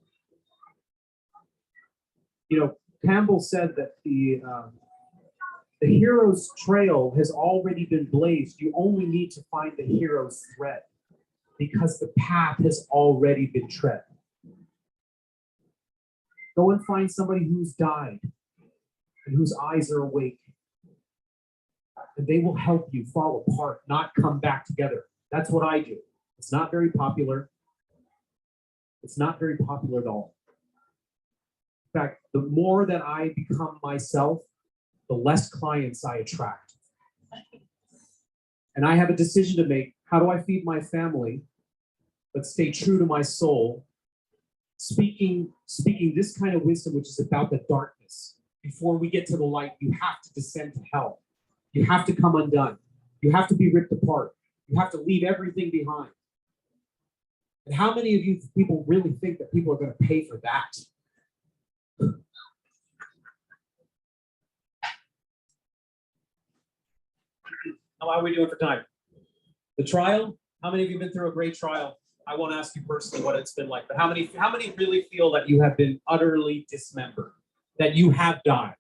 You know, Campbell said that the hero's trail has already been blazed. You only need to find the hero's thread because the path has already been tread. Go and find somebody who's died and whose eyes are awake. And they will help you fall apart, not come back together. That's what I do. It's not very popular. It's not very popular at all. In fact, the more that I become myself, the less clients I attract. And I have a decision to make. How do I feed my family, but stay true to my soul? Speaking this kind of wisdom, which is about the darkness. Before we get to the light, you have to descend to hell. You have to come undone. You have to be ripped apart. You have to leave everything behind. And how many of you people really think that people are going to pay for that? How are we doing for time? The trial? How many of you have been through a great trial? I won't ask you personally what it's been like, but how many really feel that you have been utterly dismembered, that you have died,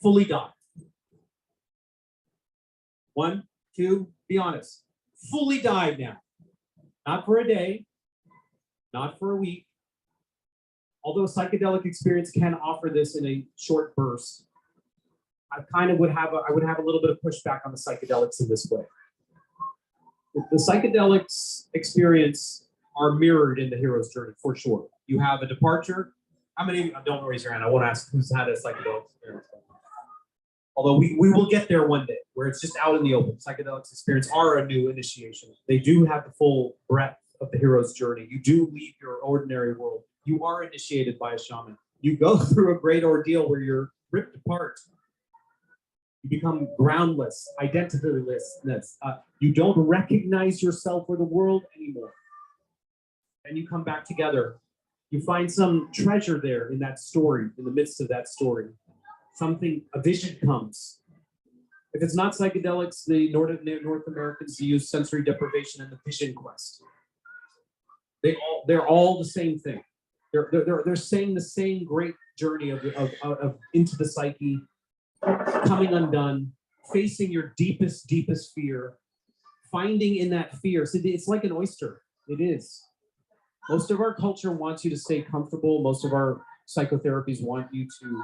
fully died? 1, 2, be honest. Fully died now. Not for a day, not for a week. Although a psychedelic experience can offer this in a short burst, I would have a little bit of pushback on the psychedelics in this way. The psychedelics experience are mirrored in the hero's journey for sure. You have a departure. How many? Don't raise your hand. I won't ask who's had a psychedelic experience. Although we will get there one day, where it's just out in the open. Psychedelics experience are a new initiation. They do have the full breadth of the hero's journey. You do leave your ordinary world. You are initiated by a shaman. You go through a great ordeal where you're ripped apart. You become groundless, identitylessness. You don't recognize yourself or the world anymore. And you come back together. You find some treasure there in that story, in the midst of that story. A vision comes. If it's not psychedelics, the North Americans use sensory deprivation and the vision quest. They're all the same thing. They're saying the same great journey of into the psyche, coming undone, facing your deepest fear, finding in that fear. So it's like an oyster. It is. Most of our culture wants you to stay comfortable. Most of our psychotherapies want you to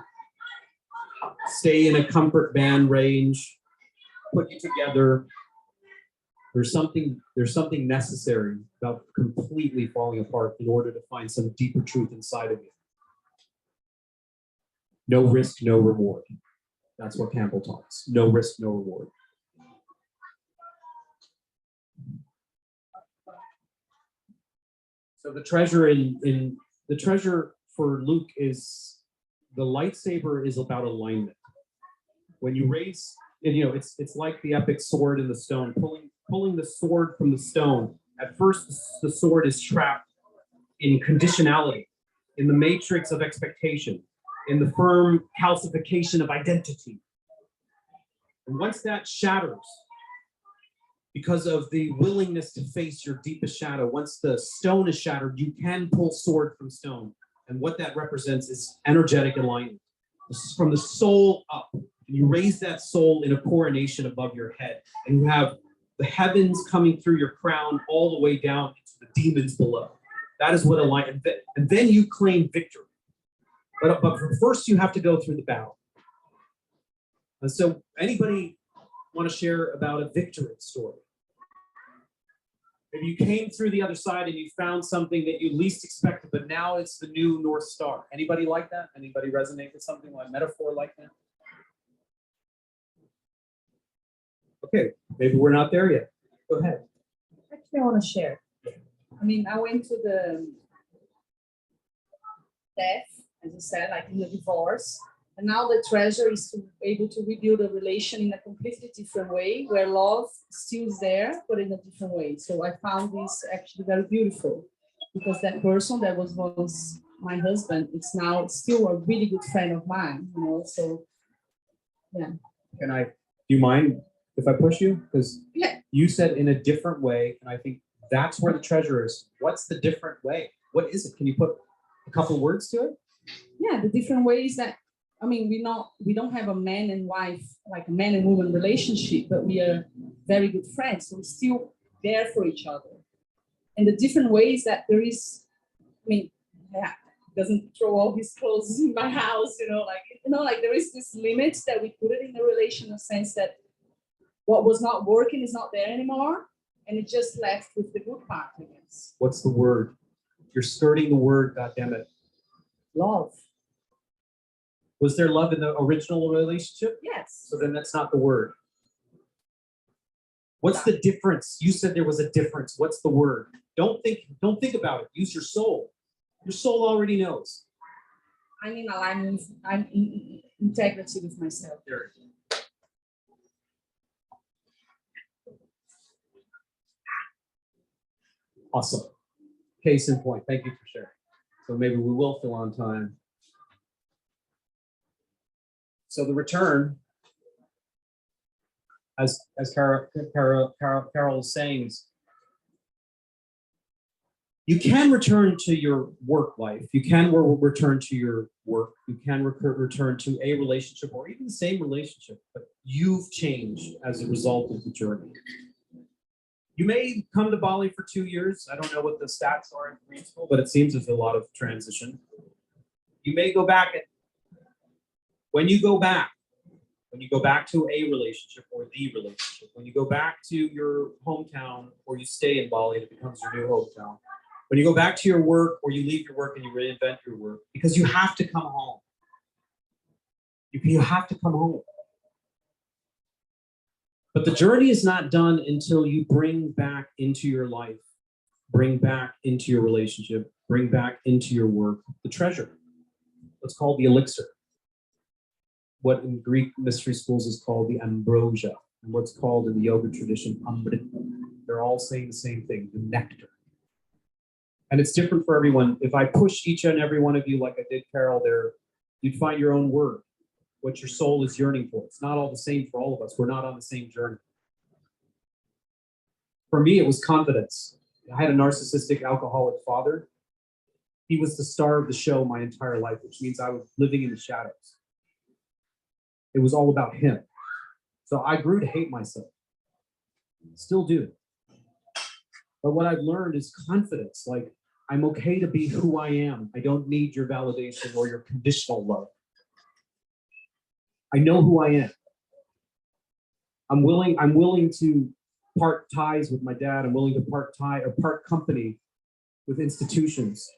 stay in a comfort band range. put you together. There's something necessary about completely falling apart in order to find some deeper truth inside of you. No risk, no reward. That's what Campbell talks. No risk, no reward. So the treasure the treasure for Luke is the lightsaber is about alignment. When you raise, and it's like the epic sword in the stone, pulling the sword from the stone. At first, the sword is trapped in conditionality, in the matrix of expectation, in the firm calcification of identity. And once that shatters, because of the willingness to face your deepest shadow, once the stone is shattered, you can pull sword from stone. And what that represents is energetic alignment. This is from the soul up. And you raise that soul in a coronation above your head. And you have the heavens coming through your crown all the way down into the demons below. That is what alignment, and then you claim victory. But first you have to go through the battle. And so anybody want to share about a victory story? Maybe you came through the other side and you found something that you least expected, but now it's the new North Star. Anybody like that? Anybody resonate with something like metaphor like that? Okay, maybe we're not there yet. Go ahead. Actually, I want to share. I mean, I went to the death, as you said, like in the divorce. And now the treasure is to be able to rebuild a relation in a completely different way, where love still is there, but in a different way. So I found this actually very beautiful, because that person that was once my husband, it's now still a really good friend of mine, so yeah. Do you mind if I push you? Because yeah, you said in a different way, and I think that's where the treasure is. What's the different way? What is it? Can you put a couple words to it? Yeah, the different ways that, I mean, we don't have a man and wife, like a man and woman relationship, but we are very good friends. So we're still there for each other. And the different ways that there is, I mean, yeah, doesn't throw all his clothes in my house, like there is this limit that we put it in a relation, in a sense that what was not working is not there anymore. And it just left with the good part, I guess. What's the word? You're skirting the word, goddammit. Love. Was there love in the original relationship? Yes. So then that's not the word. What's the difference? You said there was a difference. What's the word? Don't think about it. Use your soul. Your soul already knows. I'm in alignment, I'm in integrity with myself. There. Awesome. Case in point. Thank you for sharing. So maybe we will fill on time. So the return, as Carol is saying, is you can return to your work life. You can return to your work. You can return to a relationship or even the same relationship, but you've changed as a result of the journey. You may come to Bali for 2 years. I don't know what the stats are in Korean school, but it seems there's a lot of transition. You may go back. When you go back to a relationship or the relationship, when you go back to your hometown or you stay in Bali and it becomes your new hometown, when you go back to your work or you leave your work and you reinvent your work, because you have to come home. You have to come home. But the journey is not done until you bring back into your life, bring back into your relationship, bring back into your work the treasure. What's called the elixir. What in Greek mystery schools is called the ambrosia, and what's called in the yoga tradition amrita. They're all saying the same thing, the nectar. And it's different for everyone. If I push each and every one of you like I did Carol there, you'd find your own word, what your soul is yearning for. It's not all the same for all of us. We're not on the same journey. For me, it was confidence. I had a narcissistic alcoholic father. He was the star of the show my entire life, which means I was living in the shadows. It was all about him. So I grew to hate myself. Still do. But what I've learned is confidence. Like, I'm okay to be who I am. I don't need your validation or your conditional love. I know who I am. I'm willing to part ties with my dad. I'm willing to part company with institutions,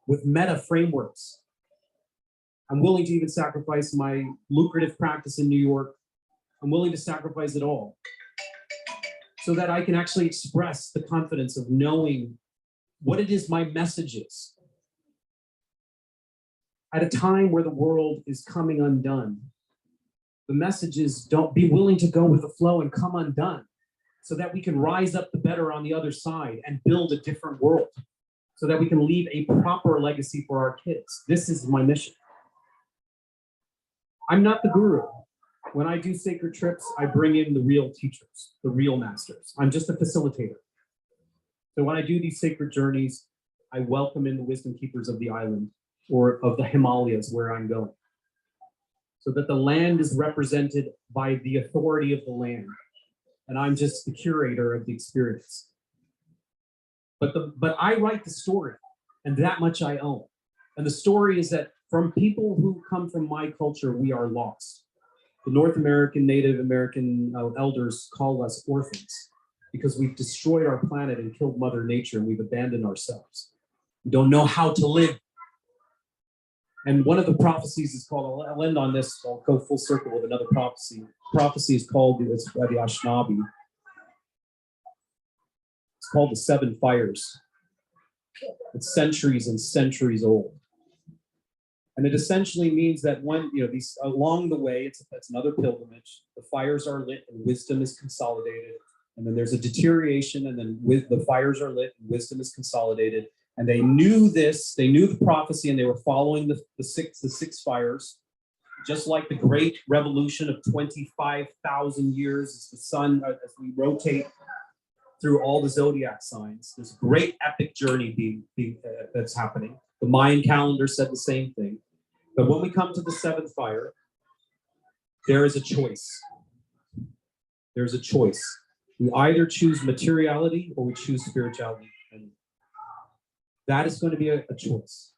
with meta frameworks. I'm willing to even sacrifice my lucrative practice in New York. I'm willing to sacrifice it all so that I can actually express the confidence of knowing what it is my message is. At a time where the world is coming undone, the message is don't be willing to go with the flow and come undone so that we can rise up the better on the other side and build a different world so that we can leave a proper legacy for our kids. This is my mission. I'm not the guru. When I do sacred trips, I bring in the real teachers, the real masters. I'm just a facilitator. So when I do these sacred journeys, I welcome in the wisdom keepers of the island or of the Himalayas where I'm going, so that the land is represented by the authority of the land. And I'm just the curator of the experience. But I write the story, and that much I own. And the story is that from people who come from my culture, we are lost. The North American, Native American elders call us orphans because we've destroyed our planet and killed Mother Nature, and we've abandoned ourselves. We don't know how to live. And one of the prophecies is called, I'll end on this, I'll go full circle with another prophecy. Prophecy is called, it's by the Ashnabi. It's called the Seven Fires. It's centuries and centuries old. And it essentially means that when, these along the way, it's another pilgrimage, the fires are lit and wisdom is consolidated. And then there's a deterioration, and then the fires are lit and wisdom is consolidated. And they knew this, they knew the prophecy, and they were following the six fires. Just like the great revolution of 25,000 years as the sun, as we rotate through all the zodiac signs, this great epic journey that's happening. The Mayan calendar said the same thing. But when we come to the seventh fire, there is a choice. There's a choice. We either choose materiality or we choose spirituality. And that is going to be a choice.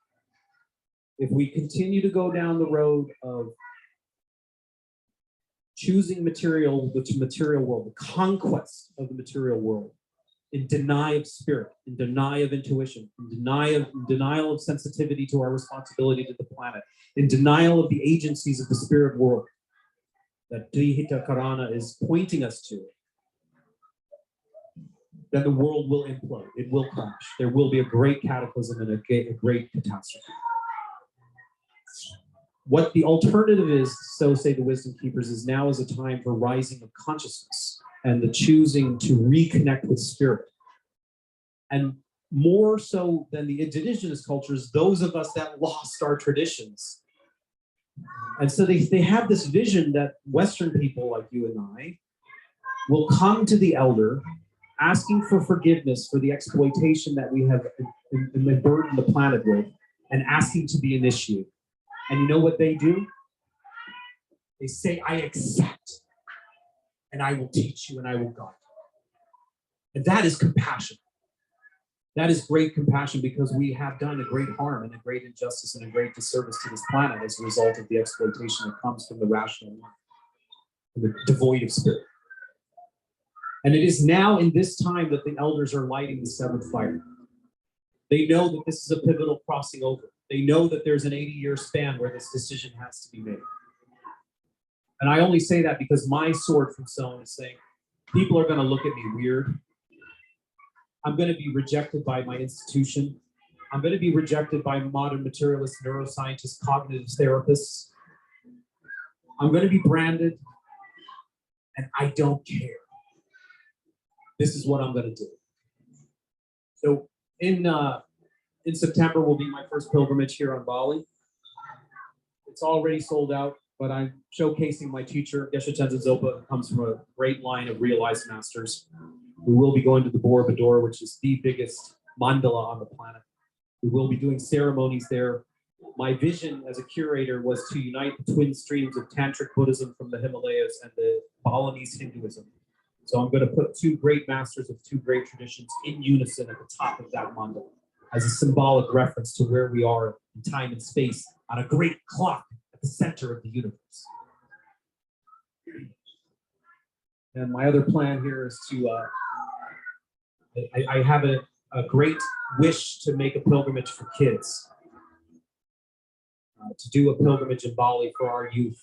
If we continue to go down the road of choosing the material world, the conquest of the material world, in denial of spirit, in denial of intuition, in denial of sensitivity to our responsibility to the planet, in denial of the agencies of the spirit world that Drihita Karana is pointing us to, then the world will implode. It will crash. There will be a great cataclysm and a great catastrophe. What the alternative is, so say the wisdom keepers, is now is a time for rising of consciousness and the choosing to reconnect with spirit. And more so than the indigenous cultures, those of us that lost our traditions. And so they have this vision that Western people like you and I will come to the elder asking for forgiveness for the exploitation that we have burdened the planet with, and asking to be initiated. And you know what they do? They say, I accept, and I will teach you, and I will guide you. And that is compassion. That is great compassion, because we have done a great harm and a great injustice and a great disservice to this planet as a result of the exploitation that comes from the rational mind, and the devoid of spirit. And it is now in this time that the elders are lighting the seventh fire. They know that this is a pivotal crossing over. They know that there's an 80-year span where this decision has to be made. And I only say that because my sword from Sohn is saying, people are going to look at me weird. I'm going to be rejected by my institution. I'm going to be rejected by modern materialist neuroscientists, cognitive therapists. I'm going to be branded, and I don't care. This is what I'm going to do. So in September will be my first pilgrimage here on Bali. It's already sold out, but I'm showcasing my teacher, Geshe Tenzin Zopa, who comes from a great line of realized masters. We will be going to the Borobudur, which is the biggest mandala on the planet. We will be doing ceremonies there. My vision as a curator was to unite the twin streams of Tantric Buddhism from the Himalayas and the Balinese Hinduism. So I'm going to put two great masters of two great traditions in unison at the top of that mandala as a symbolic reference to where we are in time and space on a great clock at the center of the universe. And my other plan here is to, I have a great wish to make a pilgrimage for kids, to do a pilgrimage in Bali for our youth,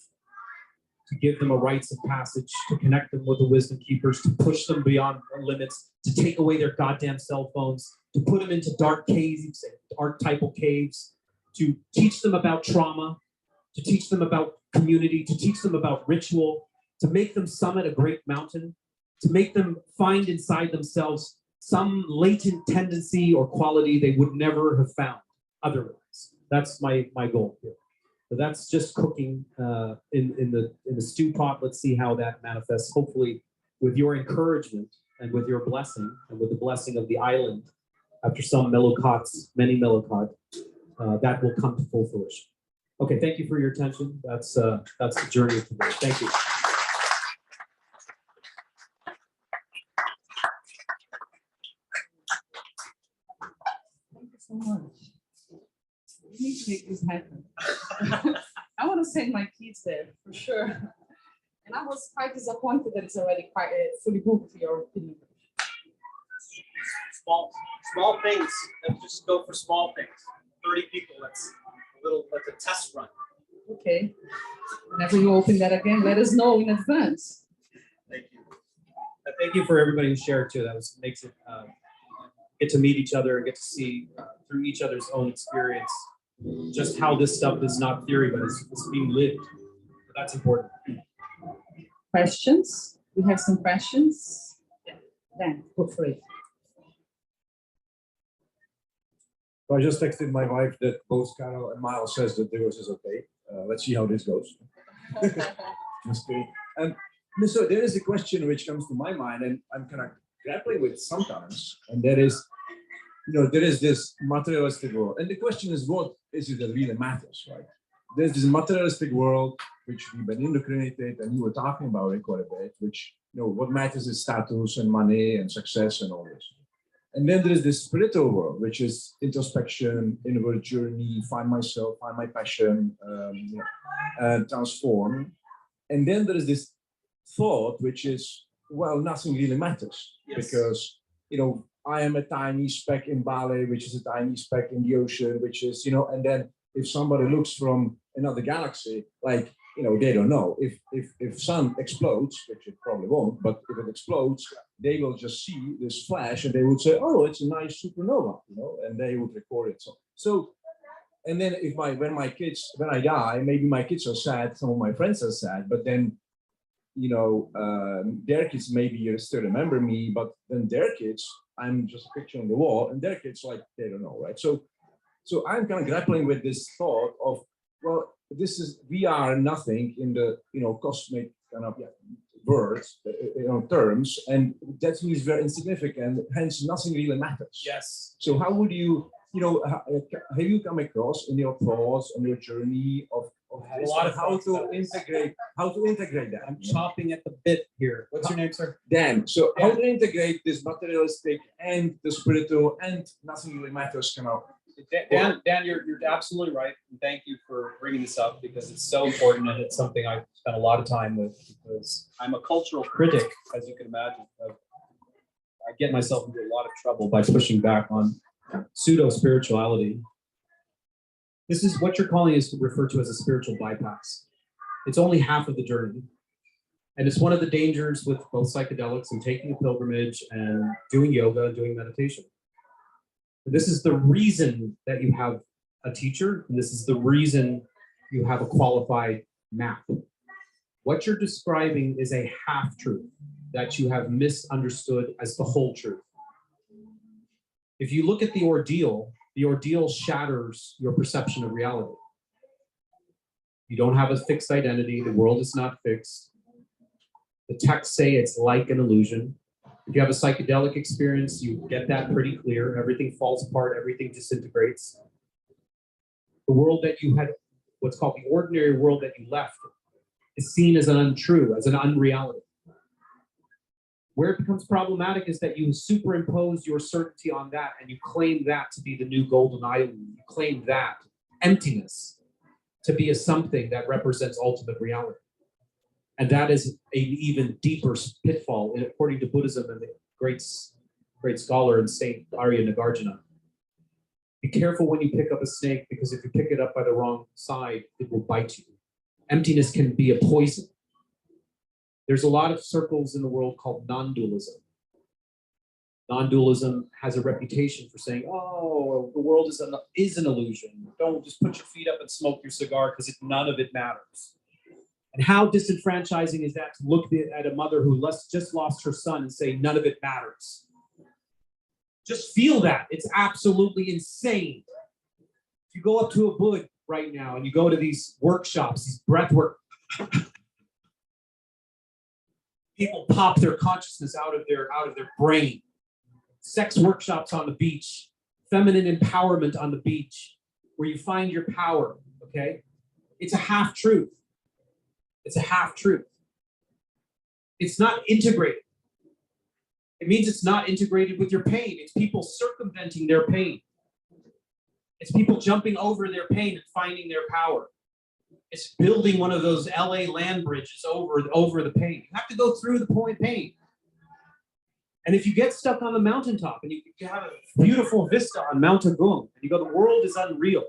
to give them a rites of passage, to connect them with the wisdom keepers, to push them beyond their limits, to take away their goddamn cell phones, to put them into dark caves, archetypal caves, to teach them about trauma, to teach them about community, to teach them about ritual, to make them summit a great mountain, to make them find inside themselves some latent tendency or quality they would never have found otherwise. That's my goal here. So that's just cooking in the stew pot. Let's see how that manifests. Hopefully, with your encouragement and with your blessing and with the blessing of the island, after some many melokot, that will come to full fruition. Okay, thank you for your attention. That's the journey of today. Thank you. Thank you so much. We need to make this happen. I want to send my kids there for sure. And I was quite disappointed that it's already quite fully booked, your opinion. Small things. Let's just go for small things. 30 people. That's a test run. Okay. Whenever you open that again, let us know in advance. Thank you. Thank you for everybody who shared too. That makes it get to meet each other and get to see through each other's own experience just how this stuff is not theory, but it's being lived. That's important. Questions? We have some questions. Yeah. Dan, go for it. So I just texted my wife that both Carol and Miles says that theirs is okay. Let's see how this goes. Just kidding. And so there is a question which comes to my mind, and I'm kind of grappling with sometimes, and that is, there is this materialistic world, and the question is, what is it that really matters, right? There's this materialistic world which we've been indoctrinated, and you were talking about it quite a bit, which, what matters is status and money and success and all this. And then there is this spiritual world, which is introspection, inward journey, find myself, find my passion, transform. And then there is this thought, which is, well, nothing really matters. Yes. Because, I am a tiny speck in Bali, which is a tiny speck in the ocean, which is, and then if somebody looks from another galaxy, like, they don't know. If sun explodes, which it probably won't, but if it explodes, they will just see this flash and they would say, oh, it's a nice supernova, and they would record it. So and then when I die, maybe my kids are sad, some of my friends are sad, but then, their kids maybe still remember me, but then their kids, I'm just a picture on the wall, and their kids, like, they don't know, right? So I'm kind of grappling with this thought of, well, we are nothing in the, cosmic kind of words, terms, and that means very insignificant, hence nothing really matters. Yes. So how would you, have you come across in your thoughts on your journey of a lot of how to integrate that? I'm chopping at the bit here. What's your name, sir? Dan. So how to integrate this materialistic and the spiritual and nothing really matters kind of. Dan, you're absolutely right. And thank you for bringing this up because it's so important and it's something I've spent a lot of time with because I'm a cultural critic, as you can imagine. I get myself into a lot of trouble by pushing back on pseudo-spirituality. This is what you're calling is referred to as a spiritual bypass. It's only half of the journey. And it's one of the dangers with both psychedelics and taking a pilgrimage and doing yoga and doing meditation. This is the reason that you have a teacher, and this is the reason you have a qualified map. What you're describing is a half-truth that you have misunderstood as the whole truth. If you look at the ordeal shatters your perception of reality. You don't have a fixed identity. The world is not fixed. The texts say it's like an illusion. If you have a psychedelic experience, you get that pretty clear. Everything falls apart, everything disintegrates. The world that you had, what's called the ordinary world that you left, is seen as an untrue, as an unreality. Where it becomes problematic is that you superimpose your certainty on that and you claim that to be the new golden island. You claim that emptiness to be a something that represents ultimate reality. And that is an even deeper pitfall, according to Buddhism and the great scholar and Saint Arya Nagarjuna. Be careful when you pick up a snake, because if you pick it up by the wrong side, it will bite you. Emptiness can be a poison. There's a lot of circles in the world called non-dualism. Non-dualism has a reputation for saying, oh, the world is an illusion. Don't just put your feet up and smoke your cigar because none of it matters. And how disenfranchising is that to look at a mother who just lost her son and say, none of it matters? Just feel that. It's absolutely insane. If you go up to a Buddha right now and you go to these workshops, these breath work, people pop their consciousness out of their brain. Sex workshops on the beach, feminine empowerment on the beach, where you find your power, okay? It's a half truth. It's a half truth. It's not integrated. It means it's not integrated with your pain. It's people circumventing their pain. It's people jumping over their pain and finding their power. It's building one of those LA land bridges over the pain. You have to go through the pain. And if you get stuck on the mountaintop and you have a beautiful vista on Mount Agung, and you go, the world is unreal,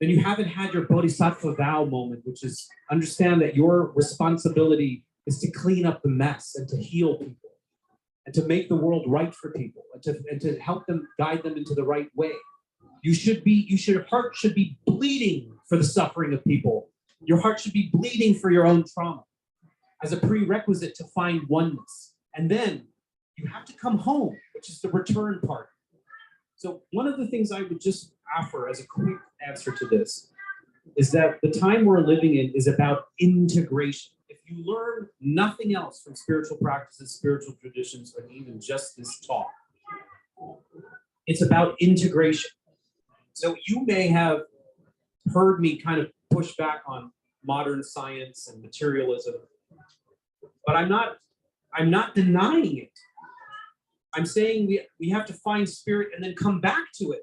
then you haven't had your bodhisattva vow moment, which is understand that your responsibility is to clean up the mess and to heal people and to make the world right for people and to help them, guide them into the right way. Your heart should be bleeding for the suffering of people. Your heart should be bleeding for your own trauma as a prerequisite to find oneness. And then you have to come home, which is the return part. So one of the things I would just offer as a quick answer to this is that the time we're living in is about integration. If you learn nothing else from spiritual practices, spiritual traditions, or even just this talk, it's about integration. So you may have heard me kind of push back on modern science and materialism, but I'm not denying it. I'm saying we have to find spirit and then come back to it.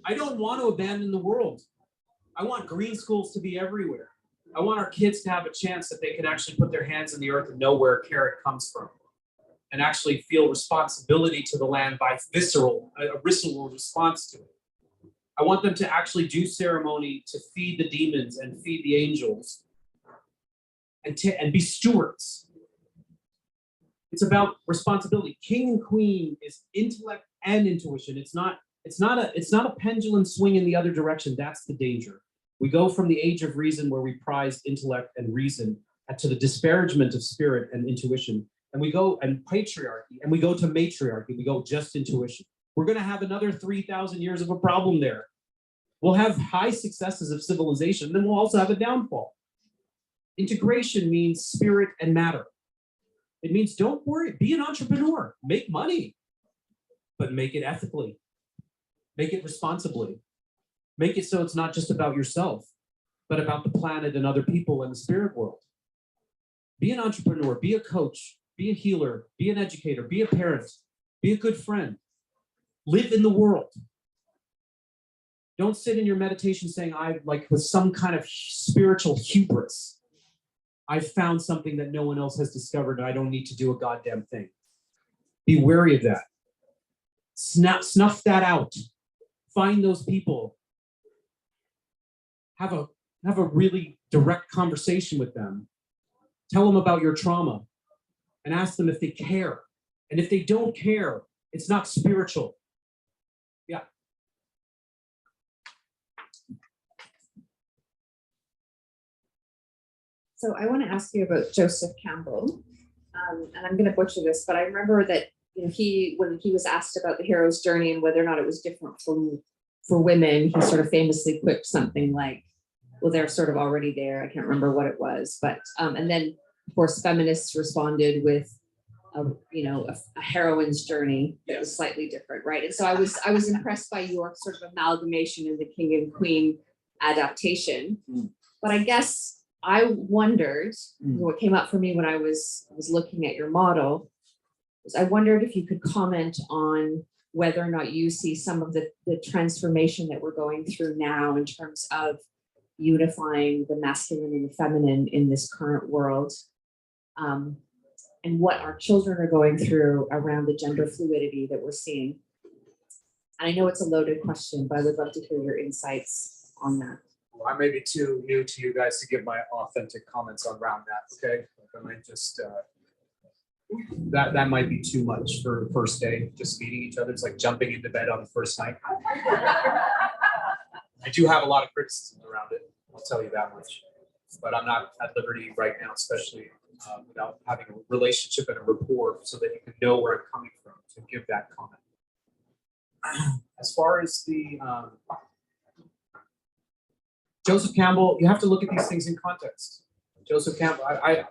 I don't want to abandon the world. I want green schools to be everywhere. I want our kids to have a chance that they can actually put their hands in the earth and know where a carrot comes from and actually feel responsibility to the land by a visceral response to it. I want them to actually do ceremony to feed the demons and feed the angels and be stewards. It's about responsibility. King and queen is intellect and intuition. It's not a pendulum swing in the other direction. That's the danger. We go from the age of reason, where we prize intellect and reason, to the disparagement of spirit and intuition. And we go and patriarchy, and we go to matriarchy. We go just intuition. We're going to have another 3,000 years of a problem there. We'll have high successes of civilization, then we'll also have a downfall. Integration means spirit and matter. It means don't worry, be an entrepreneur, make money, but make it ethically, make it responsibly, make it so it's not just about yourself, but about the planet and other people and the spirit world. Be an entrepreneur, be a coach, be a healer, be an educator, be a parent, be a good friend, live in the world. Don't sit in your meditation saying, with some kind of spiritual hubris, I've found something that no one else has discovered, and I don't need to do a goddamn thing. Be wary of that. Snuff that out. Find those people. Have a really direct conversation with them. Tell them about your trauma and ask them if they care. And if they don't care, it's not spiritual. Yeah. So I want to ask you about Joseph Campbell, and I'm going to butcher this, but I remember that when he was asked about the hero's journey and whether or not it was different for women, he sort of famously quipped something like, "Well, they're sort of already there." I can't remember what it was, but and then of course feminists responded with a heroine's journey that was slightly different, right? And so I was impressed by your sort of amalgamation in the king and queen adaptation, but I guess I wondered, what came up for me when I was looking at your model, was I wondered if you could comment on whether or not you see some of the transformation that we're going through now in terms of unifying the masculine and the feminine in this current world, and what our children are going through around the gender fluidity that we're seeing. And I know it's a loaded question, but I would love to hear your insights on that. Well, I may be too new to you guys to give my authentic comments around that. Okay, I might just that might be too much for the first day. Just meeting each other, it's like jumping into bed on the first night. I do have a lot of criticism around it. I'll tell you that much. But I'm not at liberty right now, especially without having a relationship and a rapport, so that you can know where I'm coming from to give that comment. As far as the Joseph Campbell, you have to look at these things in context. Joseph Campbell,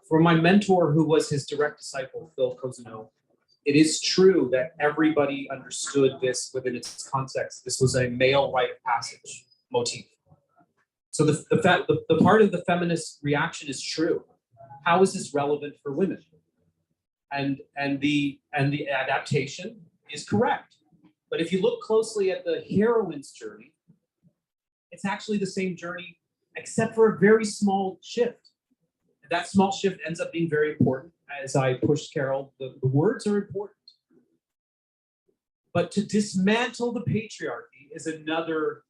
for my mentor, who was his direct disciple, Phil Cousino, it is true that everybody understood this within its context. This was a male rite of passage motif. So the part of the feminist reaction is true. How is this relevant for women? And the adaptation is correct. But if you look closely at the heroine's journey, it's actually the same journey, except for a very small shift. That small shift ends up being very important. As I pushed Carol, the words are important. But to dismantle the patriarchy is another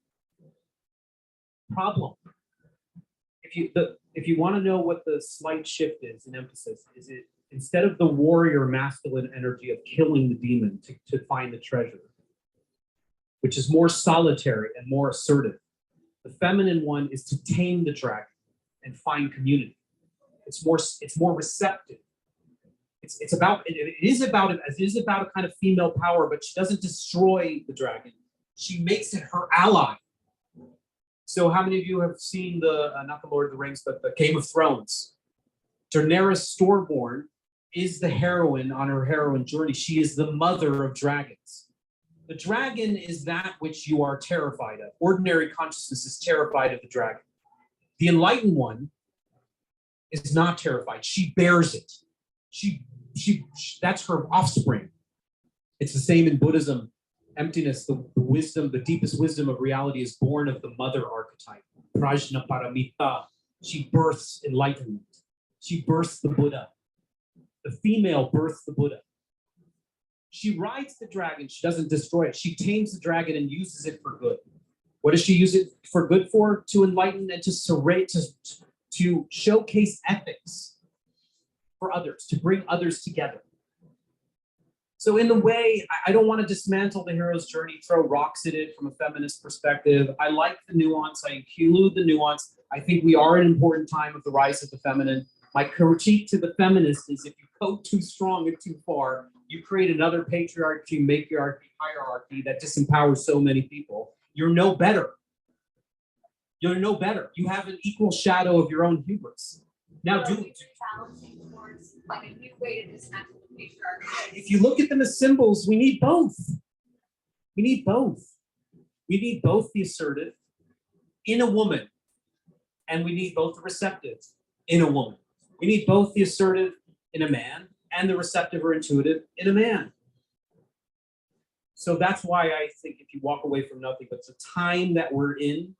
problem. If you want to know what the slight shift is in emphasis, is it instead of the warrior masculine energy of killing the demon to find the treasure, which is more solitary and more assertive, the feminine one is to tame the dragon and find community. It's more receptive. It is about a kind of female power, but she doesn't destroy the dragon. She makes it her ally. So how many of you have seen not the Lord of the Rings, but the Game of Thrones? Daenerys Stormborn is the heroine on her heroine journey. She is the mother of dragons. The dragon is that which you are terrified of. Ordinary consciousness is terrified of the dragon. The enlightened one is not terrified. She bears it. She that's her offspring. It's the same in Buddhism. Emptiness, the wisdom, the deepest wisdom of reality is born of the mother archetype. Prajna Paramita. She births enlightenment. She births the Buddha. The female births the Buddha. She rides the dragon. She doesn't destroy it. She tames the dragon and uses it for good. What does she use it for good for? To enlighten and to showcase ethics for others, to bring others together. So in the way, I don't want to dismantle the hero's journey, throw rocks at it from a feminist perspective. I like the nuance. I include the nuance. I think we are at an important time of the rise of the feminine. My critique to the feminist is if you go too strong and too far, you create another patriarchy, matriarchy, hierarchy that disempowers so many people. You're no better. You're no better. You have an equal shadow of your own hubris. Now, balancing towards like a new way to dismantle the patriarchy. If you look at them as symbols, we need both. We need both. We need both the assertive in a woman, and we need both the receptive in a woman. We need both the assertive in a man and the receptive or intuitive in a man. So that's why I think if you walk away from nothing, but the time that we're in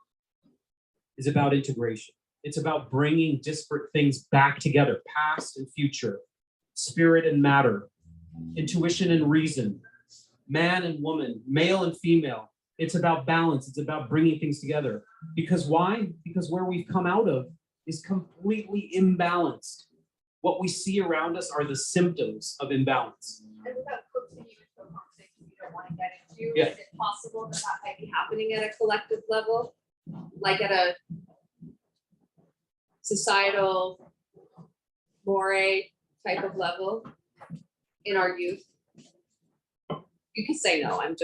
is about integration. It's about bringing disparate things back together, past and future, spirit and matter, intuition and reason, man and woman, male and female. It's about balance. It's about bringing things together. Because why? Because where we've come out of is completely imbalanced. What we see around us are the symptoms of imbalance. And without coaching you into a conversation you don't want to get into, Yeah. is it possible that that might be happening at a collective level? Like at a societal moire type of level in our youth? You can say no, I'm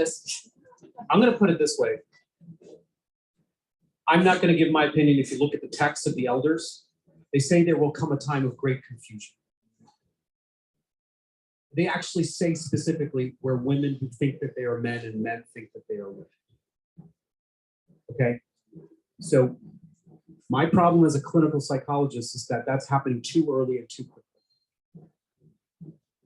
going to put it this way. I'm not going to give my opinion. If you look at the text of the elders, they say there will come a time of great confusion. They actually say specifically where women who think that they are men and men think that they are women. Okay? So my problem as a clinical psychologist is that that's happening too early and too quickly.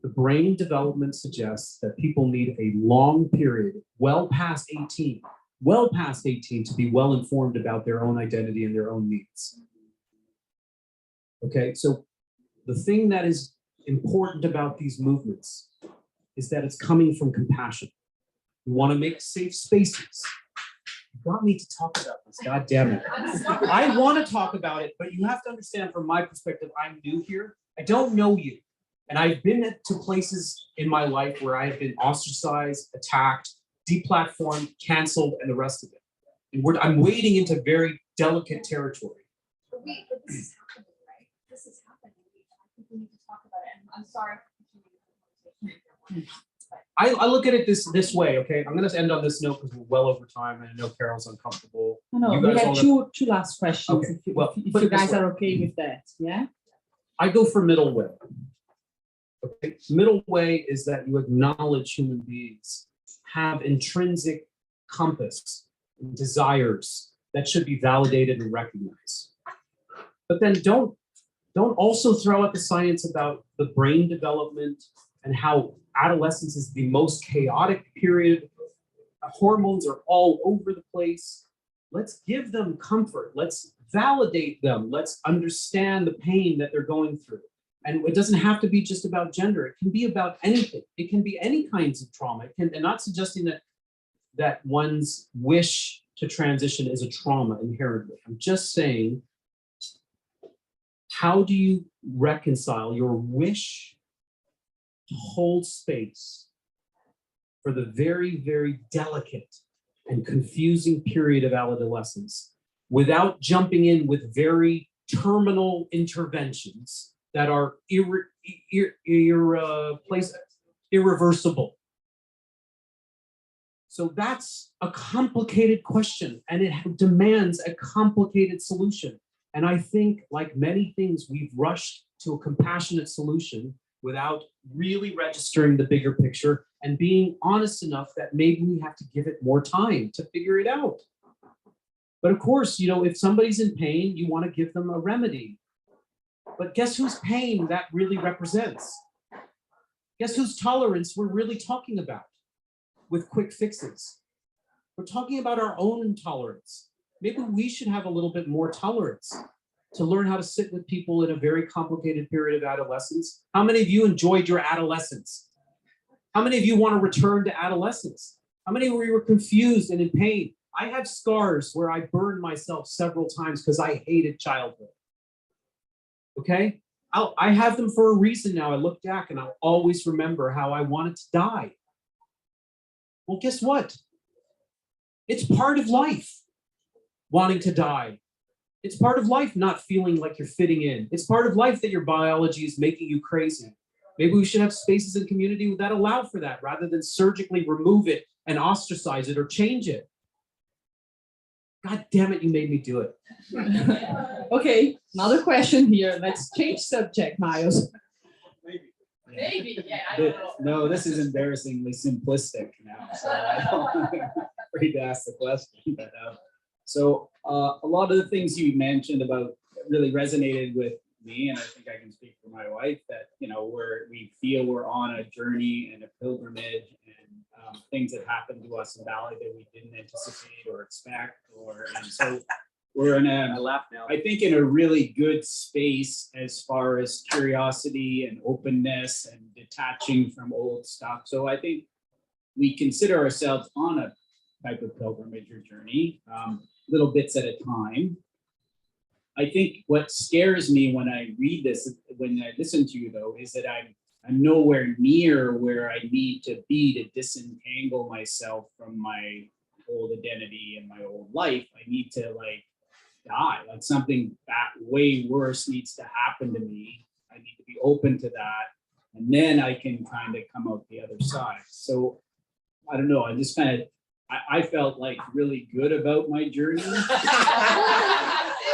The brain development suggests that people need a long period, well past 18, well past 18 to be well informed about their own identity and their own needs. Okay, so the thing that is important about these movements is that it's coming from compassion. We want to make safe spaces. You got me to talk about this, God damn it. I want to talk about it, but you have to understand from my perspective, I'm new here. I don't know you. And I've been to places in my life where I have been ostracized, attacked, deplatformed, canceled, and the rest of it. And I'm wading into very delicate territory. But this is happening, right? This is happening. I think we need to talk about it. And I'm sorry for continuing. I look at it this way, okay? I'm going to end on this note because we're well over time, and I know Carol's uncomfortable. No, You we guys have all two last questions. Okay, If well, if put you it this guys way. are okay with that, yeah? I go for middle way. Okay, middle way is that you acknowledge human beings have intrinsic compass, desires that should be validated and recognized. But then don't also throw out the science about the brain development and how adolescence is the most chaotic period. Hormones are all over the place. Let's give them comfort. Let's validate them. Let's understand the pain that they're going through. And it doesn't have to be just about gender. It can be about anything. It can be any kinds of trauma. And not suggesting that one's wish to transition is a trauma inherently. I'm just saying, how do you reconcile your wish to hold space for the very, very delicate and confusing period of adolescence without jumping in with very terminal interventions that are irreversible? So that's a complicated question, and it demands a complicated solution. And I think, like many things, we've rushed to a compassionate solution without really registering the bigger picture and being honest enough that maybe we have to give it more time to figure it out. But of course, if somebody's in pain, you want to give them a remedy. But guess whose pain that really represents? Guess whose tolerance we're really talking about with quick fixes? We're talking about our own intolerance. Maybe we should have a little bit more tolerance to learn how to sit with people in a very complicated period of adolescence. How many of you enjoyed your adolescence? How many of you want to return to adolescence? How many of you were confused and in pain? I have scars where I burned myself several times because I hated childhood. Okay? I have them for a reason now. I look back and I'll always remember how I wanted to die. Well, guess what? It's part of life, wanting to die. It's part of life not feeling like you're fitting in. It's part of life that your biology is making you crazy. Maybe we should have spaces in community that allow for that rather than surgically remove it and ostracize it or change it. God damn it, you made me do it. Okay, another question here. Let's change subject, Miles. Maybe, yeah, I don't know. No, this is embarrassingly simplistic now, so I'm afraid to ask the question. But, a lot of the things you mentioned about really resonated with me, and I think I can speak for my wife, that we feel we're on a journey and a pilgrimage, and things that happened to us in Bali that we didn't anticipate or expect, and so we're in I think in a really good space as far as curiosity and openness and detaching from old stuff. So I think we consider ourselves on a type of pilgrimage or journey, little bits at a time. I think what scares me when I read this, when I listen to you though, is that I'm nowhere near where I need to be to disentangle myself from my old identity and my old life. I need to die, something that way worse needs to happen to me. I need to be open to that, and then I can kind of come out the other side. So I don't know, I just I felt really good about my journey.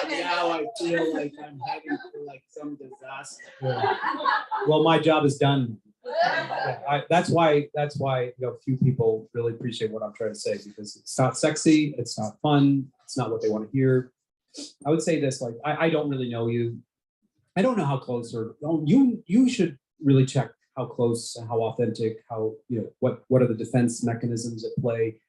Now I feel like I'm heading for some disaster. Yeah. Well, my job is done. That's why few people really appreciate what I'm trying to say, because it's not sexy, it's not fun, it's not what they want to hear. I would say this, I don't really know you. I don't know how close you should really check how close and how authentic, how, what are the defense mechanisms at play,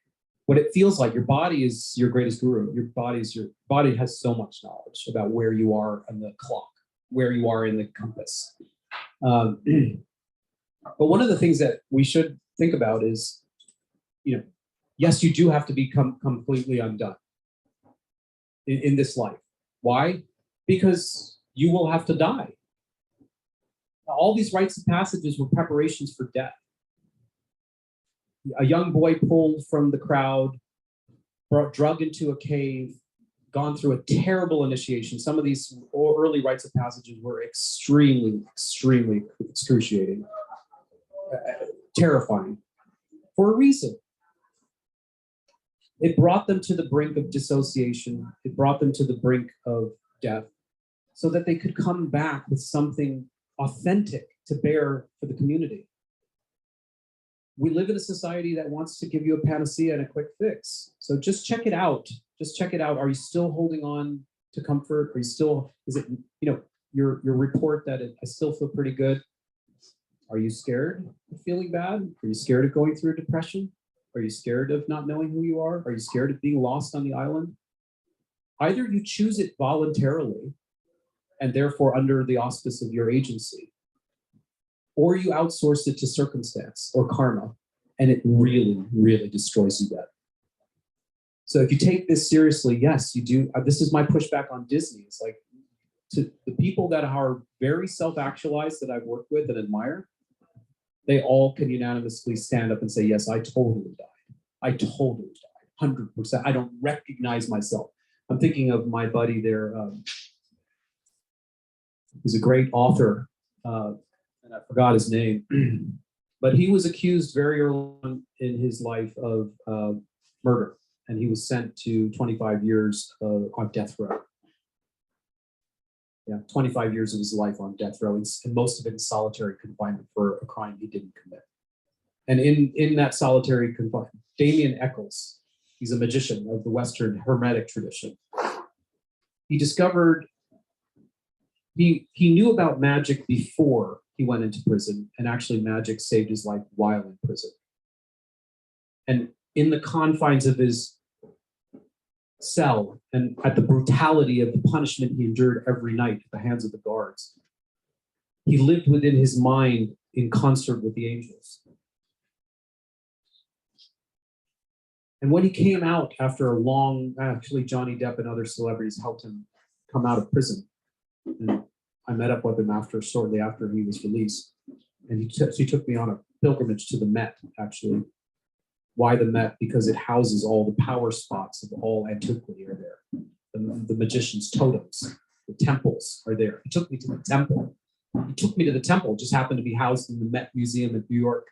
what it feels like. Your body is your greatest guru. Your body has so much knowledge about where you are on the clock, where you are in the compass. But one of the things that we should think about is, yes, you do have to become completely undone in this life. Why? Because you will have to die. All these rites of passages were preparations for death. A young boy pulled from the crowd, drug into a cave, gone through a terrible initiation. Some of these early rites of passages were extremely, extremely excruciating, terrifying, for a reason. It brought them to the brink of dissociation. It brought them to the brink of death so that they could come back with something authentic to bear for the community. We live in a society that wants to give you a panacea and a quick fix. So just check it out. Just check it out. Are you still holding on to comfort? Are you still, is it, your report that I still feel pretty good? Are you scared of feeling bad? Are you scared of going through a depression? Are you scared of not knowing who you are? Are you scared of being lost on the island? Either you choose it voluntarily and therefore under the auspice of your agency, or you outsource it to circumstance or karma, and it really, really destroys you then. So if you take this seriously, yes, you do. This is my pushback on Disney. It's like, to the people that are very self-actualized that I've worked with and admire, they all can unanimously stand up and say, yes, I totally died. I totally died, 100%. I don't recognize myself. I'm thinking of my buddy there. He's a great author, and I forgot his name, but he was accused very early on in his life of murder, and he was sent to 25 years on death row. Yeah, 25 years of his life on death row, and most of it in solitary confinement for a crime he didn't commit. And in that solitary confinement, Damien Eccles, he's a magician of the Western Hermetic tradition. He discovered, he knew about magic before he went into prison, and actually magic saved his life while in prison. And in the confines of his cell and at the brutality of the punishment he endured every night at the hands of the guards, he lived within his mind in concert with the angels. And when he came out after a long, actually Johnny Depp and other celebrities helped him come out of prison. And I met up with him shortly after he was released. And he took me on a pilgrimage to the Met, actually. Why the Met? Because it houses all the power spots of all antiquity are there. The magician's totems, the temples are there. He took me to the temple. He took me to the temple, just happened to be housed in the Met Museum in New York.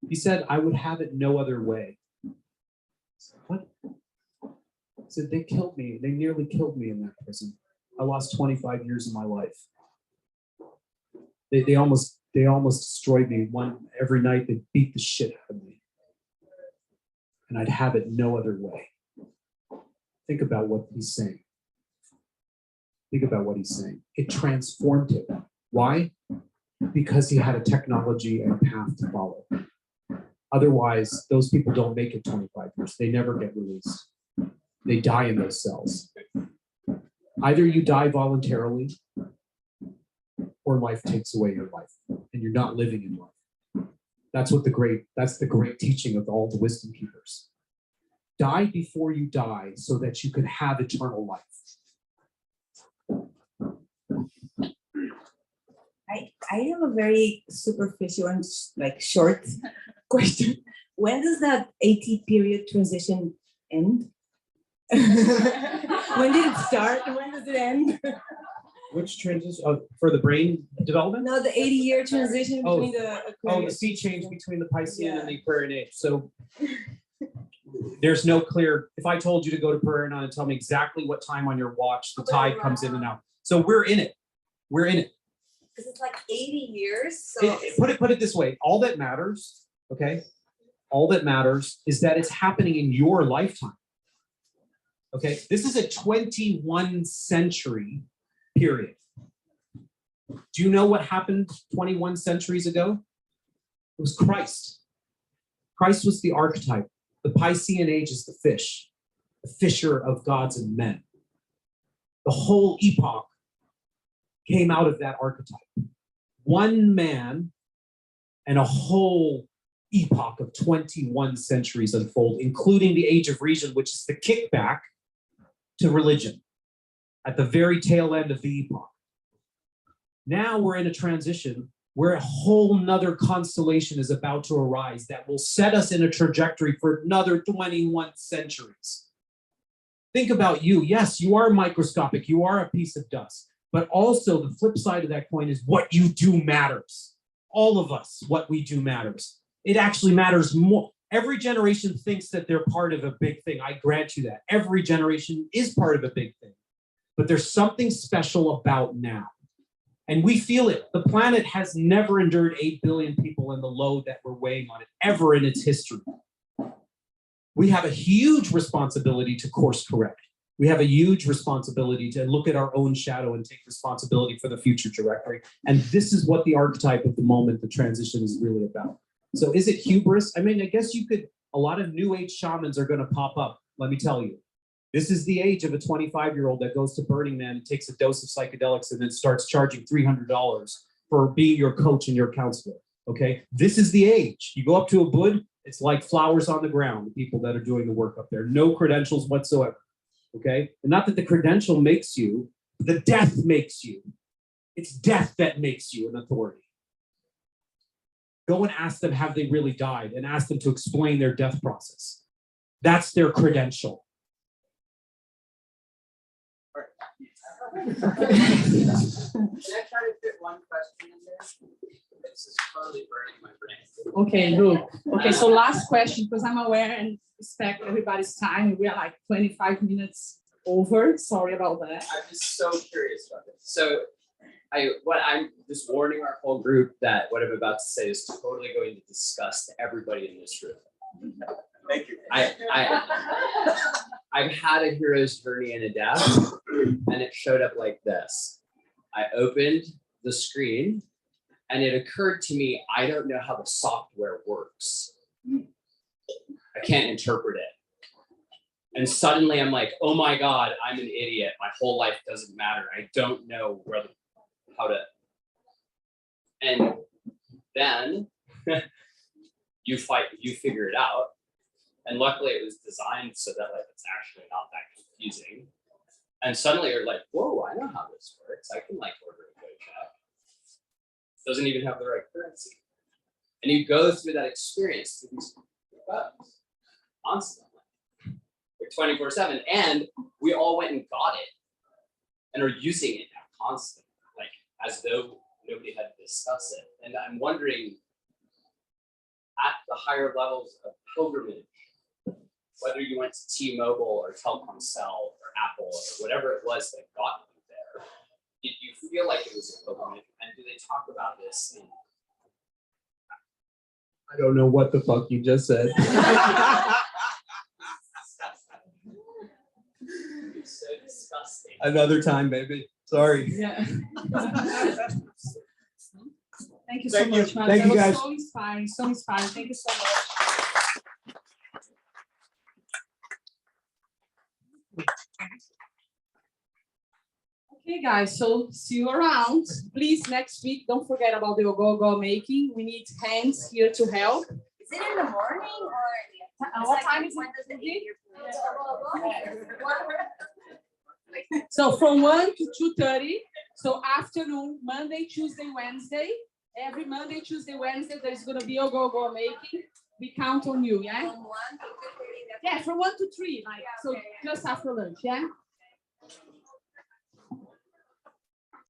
He said, I would have it no other way. I said, what? He said, they killed me. They nearly killed me in that prison. I lost 25 years of my life. They almost destroyed me. Every night they beat the shit out of me. And I'd have it no other way. Think about what he's saying. Think about what he's saying. It transformed him. Why? Because he had a technology and a path to follow. Otherwise, those people don't make it 25 years. They never get released. They die in those cells. Either you die voluntarily or life takes away your life and you're not living in life. That's the great teaching of all the wisdom keepers. Die before you die so that you can have eternal life. I have a very superficial and short question. When does that 80 period transition end? When did it start? When does it end? Which transition? For the brain development? No, the 80-year transition between the the sea change between the Piscean and the Aquarian age. So there's no clear, if I told you to go to Aquarian and tell me exactly what time on your watch the tide comes in and out. So we're in it. We're in it. Because it's 80 years. So Put it this way. All that matters, okay? All that matters is that it's happening in your lifetime. Okay, this is a 21 century period. Do you know what happened 21 centuries ago? It was Christ. Christ was the archetype The Piscean age is the fish, the fisher of gods and men. The whole epoch came out of that archetype. One man and a whole epoch of 21 centuries unfold, including the age of reason, which is the kickback to religion at the very tail end of the epoch. Now we're in a transition where a whole nother constellation is about to arise that will set us in a trajectory for another 21 centuries. Think about you. Yes, you are microscopic. You are a piece of dust. But also the flip side of that coin is what you do matters. All of us, what we do matters. It actually matters more. Every generation thinks that they're part of a big thing. I grant you that. Every generation is part of a big thing. But there's something special about now. And we feel it. The planet has never endured 8 billion people and the load that we're weighing on it ever in its history. We have a huge responsibility to course correct. We have a huge responsibility to look at our own shadow and take responsibility for the future trajectory. And this is what the archetype of the moment, the transition, is really about. So is it hubris? I mean, I guess you could, a lot of new age shamans are going to pop up. Let me tell you, this is the age of a 25-year-old that goes to Burning Man, takes a dose of psychedelics, and then starts charging $300 for being your coach and your counselor. Okay, this is the age. You go up to a Bud, it's like flowers on the ground, the people that are doing the work up there. No credentials whatsoever. Okay, and not that the credential makes you, the death makes you. It's death that makes you an authority. Go and ask them, have they really died? And ask them to explain their death process. That's their credential. Can I try to fit one question in there? This is totally burning my brain. Okay, good. Okay, so last question, because I'm aware and respect everybody's time. We are like 25 minutes over. Sorry about that. I'm just so curious about this. So I'm just warning our whole group that what I'm about to say is totally going to disgust everybody in this room. Thank you. I've had a hero's journey and a death, and it showed up like this. I opened the screen, and it occurred to me, I don't know how the software works. I can't interpret it. And suddenly I'm like, oh my God, I'm an idiot. My whole life doesn't matter. I don't know how to. And then you figure it out. And luckily it was designed so that like it's actually not that confusing. And suddenly you're like, whoa, I know how this works. I can like order a Gojek. Doesn't even have the right currency. And you go through that experience through these bugs constantly. Like 24/7. And we all went and got it and are using it now constantly, like as though nobody had to discuss it. And I'm wondering, at the higher levels of pilgrimage, whether you went to T-Mobile or Telkomsel or Apple or whatever it was that got you there, did you feel like it was a pilgrimage? And do they talk about this in? I don't know what the fuck you just said. You're so disgusting. Another time, baby. Sorry. Yeah. Thank you so Thank you. much, man. Thank you, That guys. was so inspiring, so inspiring. Thank you so much. Okay, guys, so see you around. Please, next week, don't forget about the go-go making. We need hands here to help. Is it in the morning or What time is when it? does it eat your So from 1 to 2:30. So afternoon, Monday, Tuesday, Wednesday. Every Monday, Tuesday, Wednesday, there's gonna be a go-go making. We count on you, yeah? From 1 to 2:30? Yeah, from 1 to 3, like, Yeah, so okay, yeah. just after lunch, yeah?